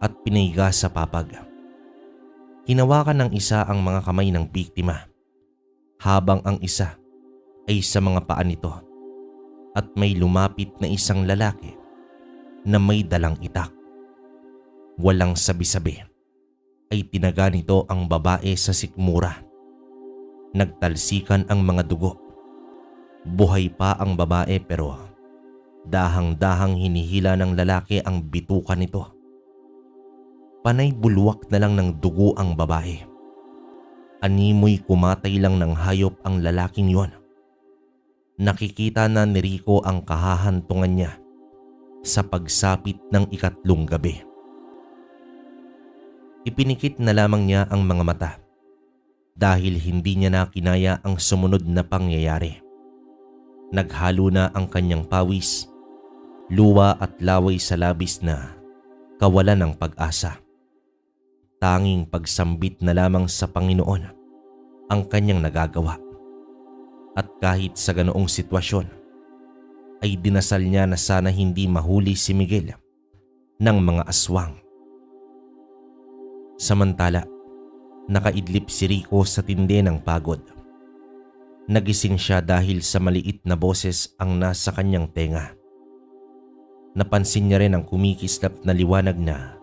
at pinaiga sa papag. Hinawakan ng isa ang mga kamay ng biktima habang ang isa ay sa mga paa nito at may lumapit na isang lalaki na may dalang itak. Walang sabi-sabi ay tinaga nito ang babae sa sikmura. Nagtalsikan ang mga dugo. Buhay pa ang babae pero dahang-dahang hinihila ng lalaki ang bituka nito. Panay bulwak na lang ng dugo ang babae. Animoy kumatay lang ng hayop ang lalaking yon. Nakikita na ni Rico ang kahahantungan niya sa pagsapit ng 3 gabi. Ipinikit na lamang niya ang mga mata dahil hindi niya na kinaya ang sumunod na pangyayari. Naghalo na ang kanyang pawis, luwa at laway sa labis na kawalan ng pag-asa. Tanging pagsambit na lamang sa Panginoon ang kanyang nagagawa. At kahit sa ganoong sitwasyon, ay dinasal niya na sana hindi mahuli si Miguel ng mga aswang. Samantala, nakaidlip si Rico sa tindi ng pagod. Nagising siya dahil sa maliit na boses ang nasa kanyang tenga. Napansin niya rin ang kumikislap na liwanag na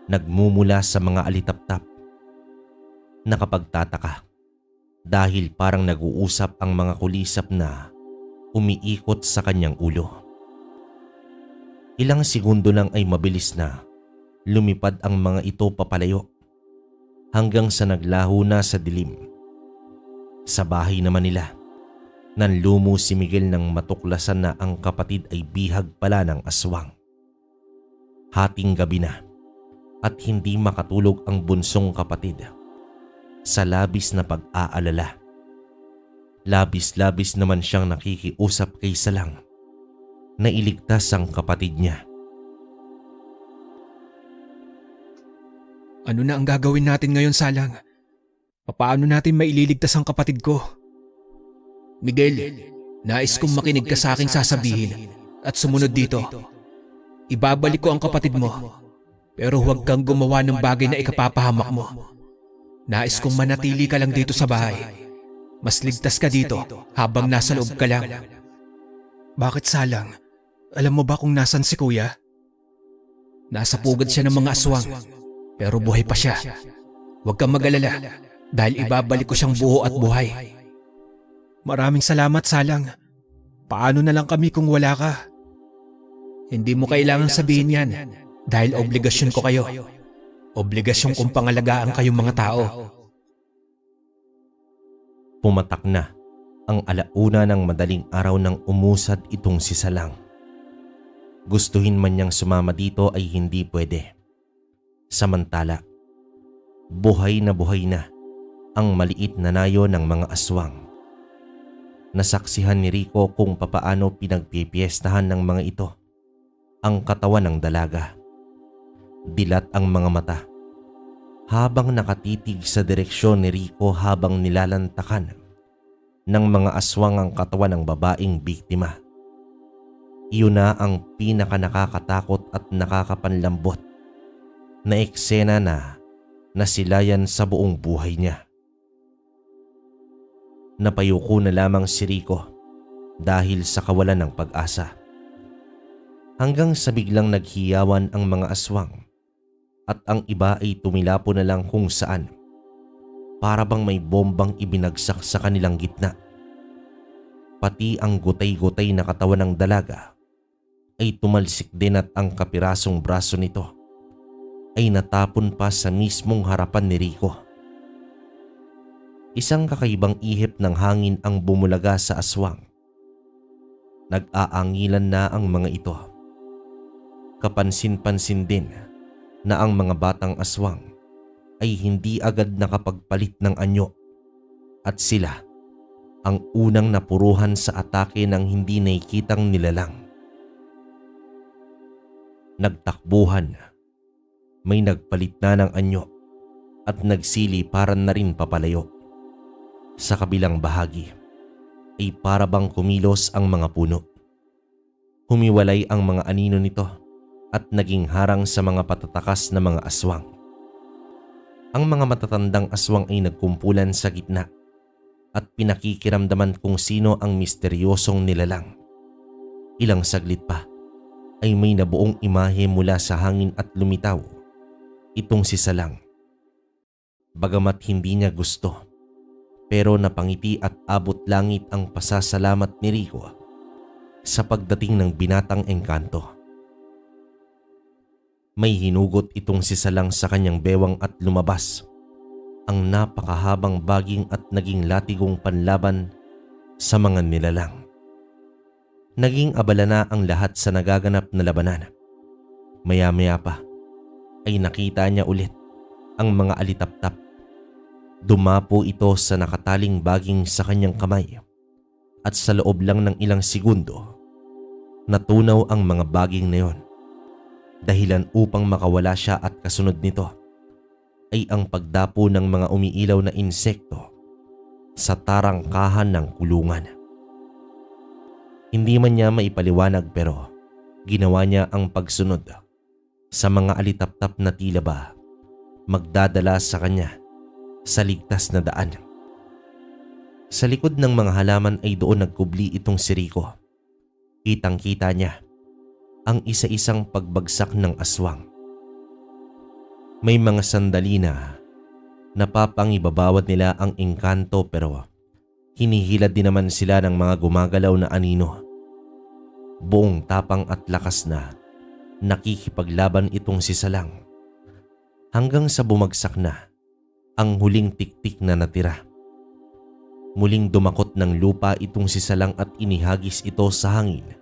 nagmumula sa mga alitaptap. Nakapagtataka dahil parang nag-uusap ang mga kulisap na umiikot sa kanyang ulo. Ilang segundo lang ay mabilis na lumipad ang mga ito papalayo hanggang sa naglaho na sa dilim. Sa bahay naman nila, nanlumo si Miguel nang matuklasan na ang kapatid ay bihag pala ng aswang. Hating gabi na at hindi makatulog ang bunsong kapatid sa labis na pag-aalala. Labis-labis naman siyang nakikiusap kay Salang na iligtas ang kapatid niya. Ano na ang gagawin natin ngayon, Salang? Paano natin maililigtas ang kapatid ko? Miguel, Nais kong makinig ka sa aking sasabihin at sumunod dito. Ibabalik ko ang kapatid mo, pero huwag kang gumawa ng bagay na ikapapahamak mo. Nais kong manatili ka lang dito sa bahay. Mas ligtas ka dito habang nasa loob ka lang. Bakit Salang? Alam mo ba kung nasan si kuya? Nasa pugad siya ng mga aswang, pero buhay pa siya. Huwag kang mag-alala dahil ibabalik ko siyang buo at buhay. Maraming salamat Salang. Paano na lang kami kung wala ka? Hindi mo kailangang sabihin yan dahil obligasyon ko kayo. Obligasyon kong pangalagaan kayong mga tao. Pumatak na ang alauna ng madaling araw nang umusad itong si Salang. Gustuhin man niyang sumama dito ay hindi pwede. Samantala, buhay na ang maliit na nayo ng mga aswang. Nasaksihan ni Rico kung papaano pinagpipiestahan ng mga ito ang katawan ng dalaga. Dilat ang mga mata habang nakatitig sa direksyon ni Rico habang nilalantakan ng mga aswang ang katawan ng babaeng biktima. Iyon na ang pinaka nakakatakot at nakakapanlambot na eksena na nasilayan sa buong buhay niya. Napayuko na lamang si Rico dahil sa kawalan ng pag-asa. Hanggang sa biglang naghiyawan ang mga aswang at ang iba ay tumilapo na lang kung saan, para bang may bombang ibinagsak sa kanilang gitna. Pati ang gutay-gutay na katawan ng dalaga ay tumalsik din at ang kapirasong braso nito ay natapon pa sa mismong harapan ni Rico. Isang kakaibang ihip ng hangin ang bumulaga sa aswang. Nag-aangilan na ang mga ito. Kapansin-pansin din na ang mga batang aswang ay hindi agad nakapagpalit ng anyo at sila ang unang napuruhan sa atake ng hindi nakikitang nilalang. Nagtakbuhan, may nagpalit na ng anyo at nagsiliparan na rin papalayo. Sa kabilang bahagi ay para bang kumilos ang mga puno. Humiwalay ang mga anino nito at naging harang sa mga patatakas na mga aswang. Ang mga matatandang aswang ay nagkumpulan sa gitna at pinakikiramdaman kung sino ang misteryosong nilalang. Ilang saglit pa ay may nabuong imahe mula sa hangin at lumitaw itong si Salang. Bagamat hindi niya gusto, pero napangiti at abot langit ang pasasalamat ni Rico sa pagdating ng binatang engkanto. May hinugot itong si Salang sa kanyang bewang at lumabas ang napakahabang baging at naging latigong panlaban sa mga nilalang. Naging abala na ang lahat sa nagaganap na labanan. Maya-maya pa ay nakita niya ulit ang mga alitaptap. Dumapo ito sa nakataling baging sa kanyang kamay at sa loob lang ng ilang segundo, natunaw ang mga baging na yon. Dahilan upang makawala siya at kasunod nito ay ang pagdapo ng mga umiilaw na insekto sa tarangkahan ng kulungan. Hindi man niya maipaliwanag pero ginawa niya ang pagsunod sa mga alitaptap na tila ba magdadala sa kanya sa ligtas na daan. Sa likod ng mga halaman ay doon nagkubli itong si Rico. Kitang-kita niya ang isa-isang pagbagsak ng aswang. May mga sandali na napapangibabawat nila ang engkanto pero hinihilad din naman sila ng mga gumagalaw na anino. Buong tapang at lakas na nakikipaglaban itong si Salang hanggang sa bumagsak na ang huling tiktik na natira. Muling dumakot ng lupa itong si Salang at inihagis ito sa hangin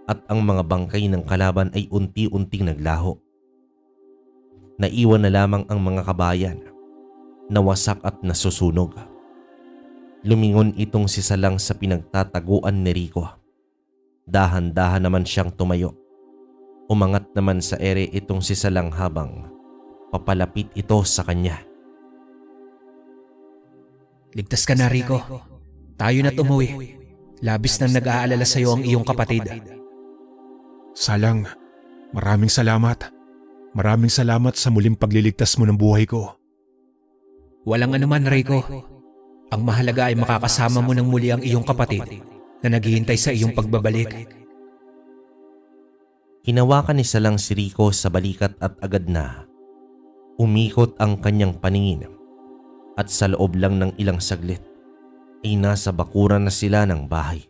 at ang mga bangkay ng kalaban ay unti-unting naglaho. Naiwan na lamang ang mga kabayan, nawasak at nasusunog. Lumingon itong si Salang sa pinagtataguan ni Rico. Dahan-dahan naman siyang tumayo. Umangat naman sa ere itong si Salang habang papalapit ito sa kanya. Ligtas ka na, Rico. Tayo na't umuwi. Labis nang nag-aalala sa iyo ang iyong kapatid. Salang, maraming salamat. Maraming salamat sa muling pagliligtas mo ng buhay ko. Walang anuman, Rico. Ang mahalaga ay makakasama mo ng muli ang iyong kapatid na naghihintay sa iyong pagbabalik. Hinawakan ni Salang si Rico sa balikat at agad na umikot ang kanyang paningin at sa loob lang ng ilang saglit ay nasa bakuran na sila ng bahay.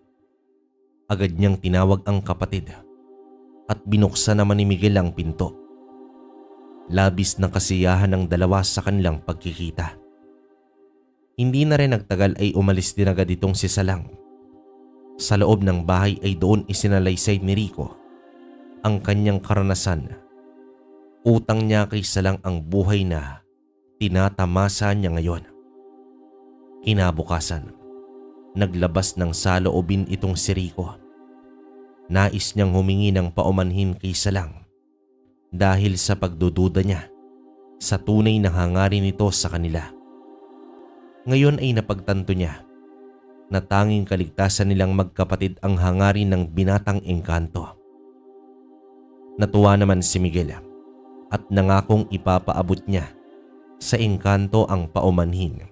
Agad niyang tinawag ang kapatid at binuksan naman ni Miguel ang pinto. Labis na kasiyahan ng dalawa sa kanilang pagkikita. Hindi na rin nagtagal ay umalis din agad itong si Salang. Sa loob ng bahay ay doon isinalaysay ni Rico ang kanyang karanasan. Utang niya kay Salang ang buhay na tinatamasa niya ngayon. Kinabukasan, naglabas ng saloobin itong si Rico. Nais niyang humingi ng paumanhin kay Salang dahil sa pagdududa niya sa tunay na hangarin nito sa kanila. Ngayon ay napagtanto niya na tanging kaligtasan nilang magkapatid ang hangarin ng binatang engkanto. Natuwa naman si Miguel at nangakong ipapaabot niya sa engkanto ang paumanhin.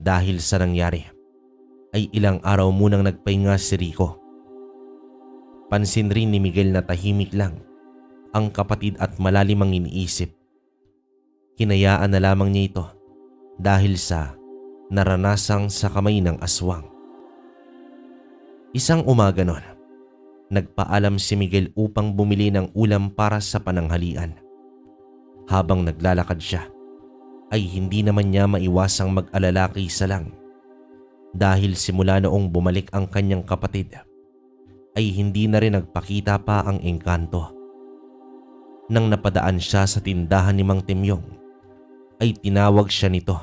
Dahil sa nangyari ay ilang araw munang nagpahinga si Rico. Pansin rin ni Miguel na tahimik lang ang kapatid at malalim ang iniisip. Hinayaan na lamang niya ito dahil sa naranasang sa kamay ng aswang. Isang umaga noon, nagpaalam si Miguel upang bumili ng ulam para sa pananghalian. Habang naglalakad siya, ay hindi naman niya maiwasang mag-alala kay Salang dahil simula noong bumalik ang kanyang kapatid ay hindi na rin nagpakita pa ang engkanto. Nang napadaan siya sa tindahan ni Mang Timyong, ay tinawag siya nito.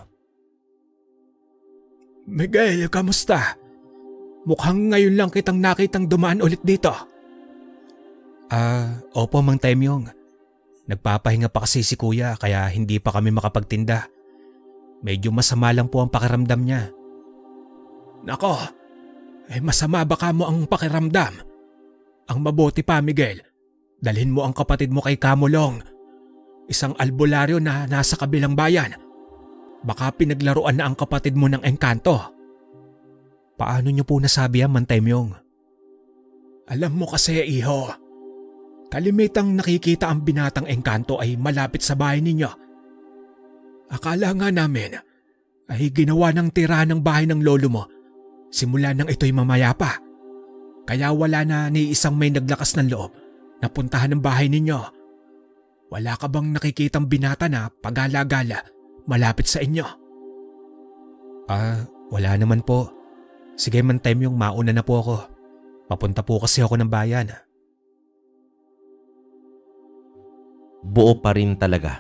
Miguel, kamusta? Mukhang ngayon lang kitang nakitang dumaan ulit dito. Opo, Mang Temyong. Nagpapahinga pa kasi si Kuya kaya hindi pa kami makapagtinda. Medyo masama lang po ang pakiramdam niya. Nako, masama baka mo ang pakiramdam. Ang mabuti pa, Miguel, dalhin mo ang kapatid mo kay Kamulong, isang albularyo na nasa kabilang bayan. Baka pinaglaruan na ang kapatid mo ng engkanto. Paano niyo po nasabi yan, Mang Temyong? Alam mo kasi, iho, kalimitang nakikita ang binatang engkanto ay malapit sa bahay ninyo. Akala nga namin ay ginawa ng tirahan ng bahay ng lolo mo simula nang ito'y mamaya pa. Kaya wala na ni isang may naglakas ng loob na puntahan ng bahay ninyo. Wala ka bang nakikitang binata na pagala-gala malapit sa inyo? Wala naman po. Sige, Mang Temyong, mauna na po ako. Papunta po kasi ako ng bayan. Buo pa rin talaga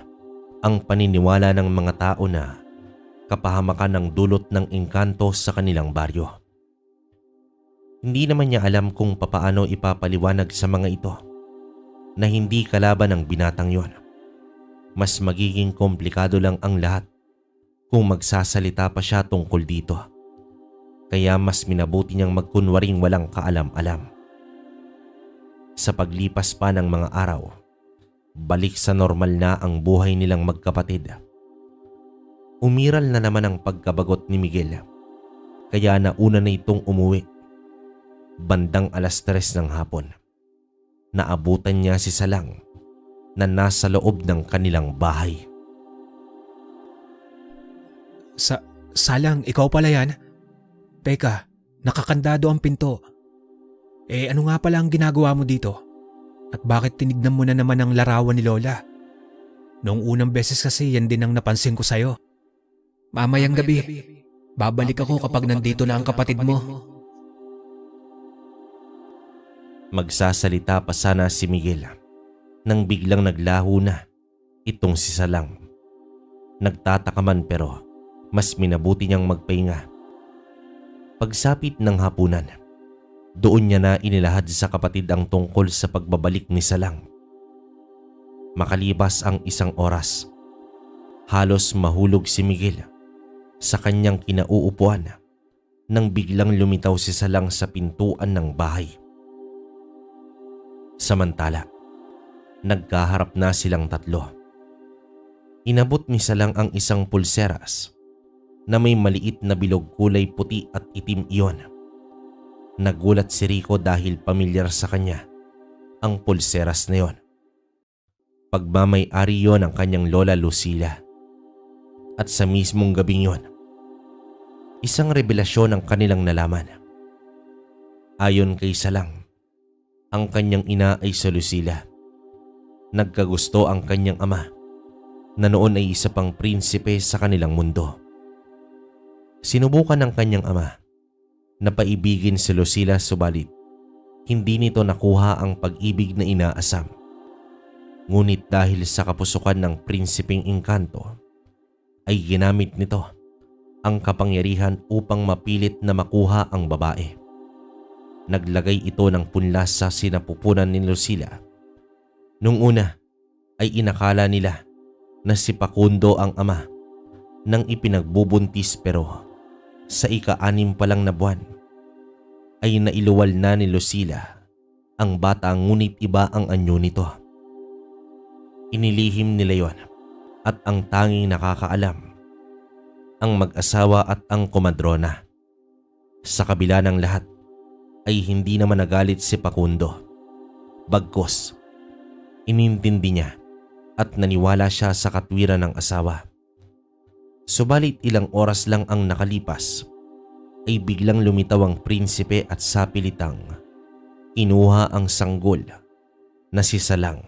ang paniniwala ng mga tao na kapahamakan ng dulot ng engkanto sa kanilang baryo. Hindi naman niya alam kung papaano ipapaliwanag sa mga ito na hindi kalaban ng binatang yon. Mas magiging komplikado lang ang lahat kung magsasalita pa siya tungkol dito. Kaya mas minabuti niyang magkunwaring walang kaalam-alam. Sa paglipas pa ng mga araw, balik sa normal na ang buhay nilang magkapatid. Umiral na naman ang pagkabagot ni Miguel, kaya nauna na itong umuwi. Bandang 3:00 ng hapon, naabutan niya si Salang na nasa loob ng kanilang bahay. Salang, ikaw pala yan? Teka, nakakandado ang pinto. Ano nga pala ang ginagawa mo dito? At bakit tinignan mo na naman ang larawan ni Lola? Noong unang beses kasi yan din ang napansin ko sa'yo. Mamayang gabi, babalik ako kapag nandito na ang kapatid mo. Magsasalita pa sana si Miguel nang biglang naglaho na itong si Salang. Nagtataka man pero mas minabuti niyang magpahinga. Pagsapit ng hapunan, doon niya na inilahad sa kapatid ang tungkol sa pagbabalik ni Salang. Makalipas ang 1 oras, halos mahulog si Miguel sa kanyang kinauupuan nang biglang lumitaw si Salang sa pintuan ng bahay. Samantala, nagkaharap na silang tatlo. Inabot ni Salang ang isang pulseras na may maliit na bilog kulay puti at itim iyon. Nagulat si Rico dahil pamilyar sa kanya ang pulseras na yon. Pagmamay-ari yon ng kanyang lola Lucila. At sa mismong gabing yon, isang revelasyon ang kanilang nalaman. Ayon kay Salang, ang kanyang ina ay si Lucila. Nagkagusto ang kanyang ama na noon ay isa pang prinsipe sa kanilang mundo. Sinubukan ng kanyang ama na paibigin si Lucila, subalit hindi nito nakuha ang pag-ibig na inaasam. Ngunit dahil sa kapusukan ng prinsipeng Engkanto, ay ginamit nito ang kapangyarihan upang mapilit na makuha ang babae. Naglagay ito ng punlas sa sinapupunan ni Lucila. Nung una ay inakala nila na si Facundo ang ama nang ipinagbubuntis, pero sa ika-6 pa lang na buwan ay nailuwal na ni Lucila ang bata, ngunit iba ang anyo nito. Inilihim nila yon at ang tanging nakakaalam ang mag-asawa at ang komadrona. Sa kabila ng lahat ay hindi naman nagalit si Facundo. Bagkus, inintindi niya at naniwala siya sa katwiran ng asawa. Subalit ilang oras lang ang nakalipas ay biglang lumitaw ang prinsipe at sa pilitang inuha ang sanggol na si Salang.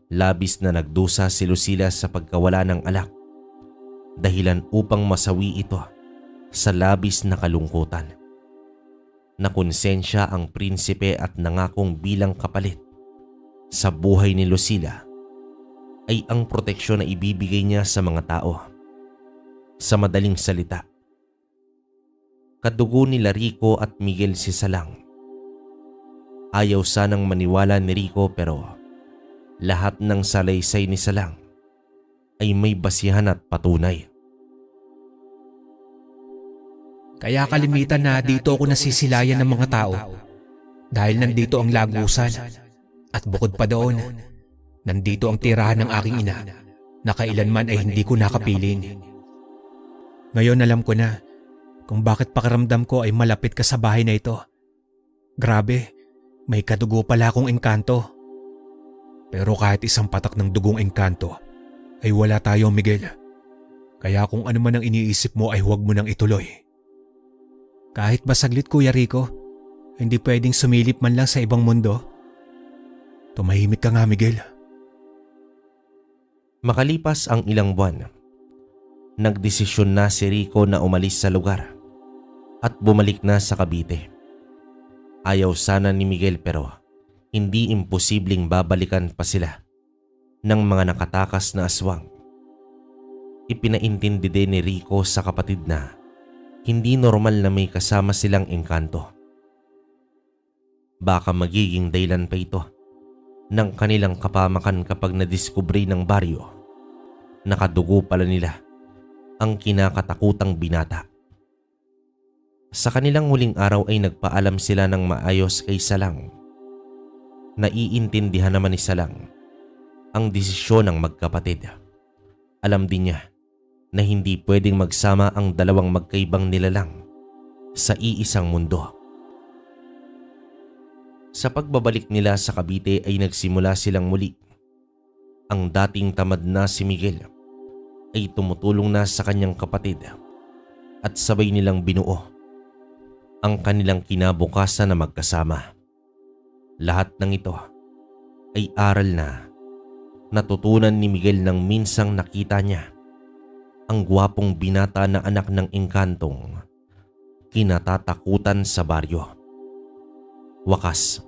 Labis na nagdusa si Lucila sa pagkawala ng anak, dahilan upang masawi ito sa labis na kalungkutan. Nakonsensya ang prinsipe at nangakong bilang kapalit sa buhay ni Lucila ay ang proteksyon na ibibigay niya sa mga tao. Sa madaling salita, kadugo nila Rico at Miguel si Salang. Ayaw sanang maniwala ni Rico, pero lahat ng salaysay ni Salang ay may basihan at patunay. Kaya kalimitan na dito ako nasisilayan ng mga tao dahil nandito ang lagusan, at bukod pa doon, nandito ang tirahan ng aking ina na kailanman ay hindi ko nakapiling. Ngayon alam ko na kung bakit pakiramdam ko ay malapit ka sa bahay na ito. Grabe, may kadugo pala akong engkanto. Pero kahit isang patak ng dugong engkanto ay wala tayo, Miguel. Kaya kung ano man ang iniisip mo ay huwag mo nang ituloy. Kahit ba saglit, Kuya Rico, hindi pwedeng sumilip man lang sa ibang mundo. Tumahimik ka nga, Miguel. Makalipas ang ilang buwan, nagdesisyon na si Rico na umalis sa lugar at bumalik na sa Cavite. Ayaw sana ni Miguel, pero hindi imposibleng babalikan pa sila ng mga nakatakas na aswang. Ipinaintindi din ni Rico sa kapatid na hindi normal na may kasama silang engkanto. Baka magiging dahilan pa ito ng kanilang kapamakan kapag nadiskubre ng baryo na kadugo pala nila ang kinakatakutang binata. Sa kanilang huling araw ay nagpaalam sila ng maayos kay Salang. Naiintindihan naman ni Salang ang desisyon ng magkapatid. Alam din niya na hindi pwedeng magsama ang dalawang magkaibang nilalang sa iisang mundo. Sa pagbabalik nila sa Cavite ay nagsimula silang muli. Ang dating tamad na si Miguel ay tumutulong na sa kanyang kapatid at sabay nilang binuo ang kanilang kinabukasan na magkasama. Lahat ng ito ay aral na natutunan ni Miguel nang minsang nakita niya ang gwapong binata na anak ng engkantong kinatatakutan sa baryo. Wakas,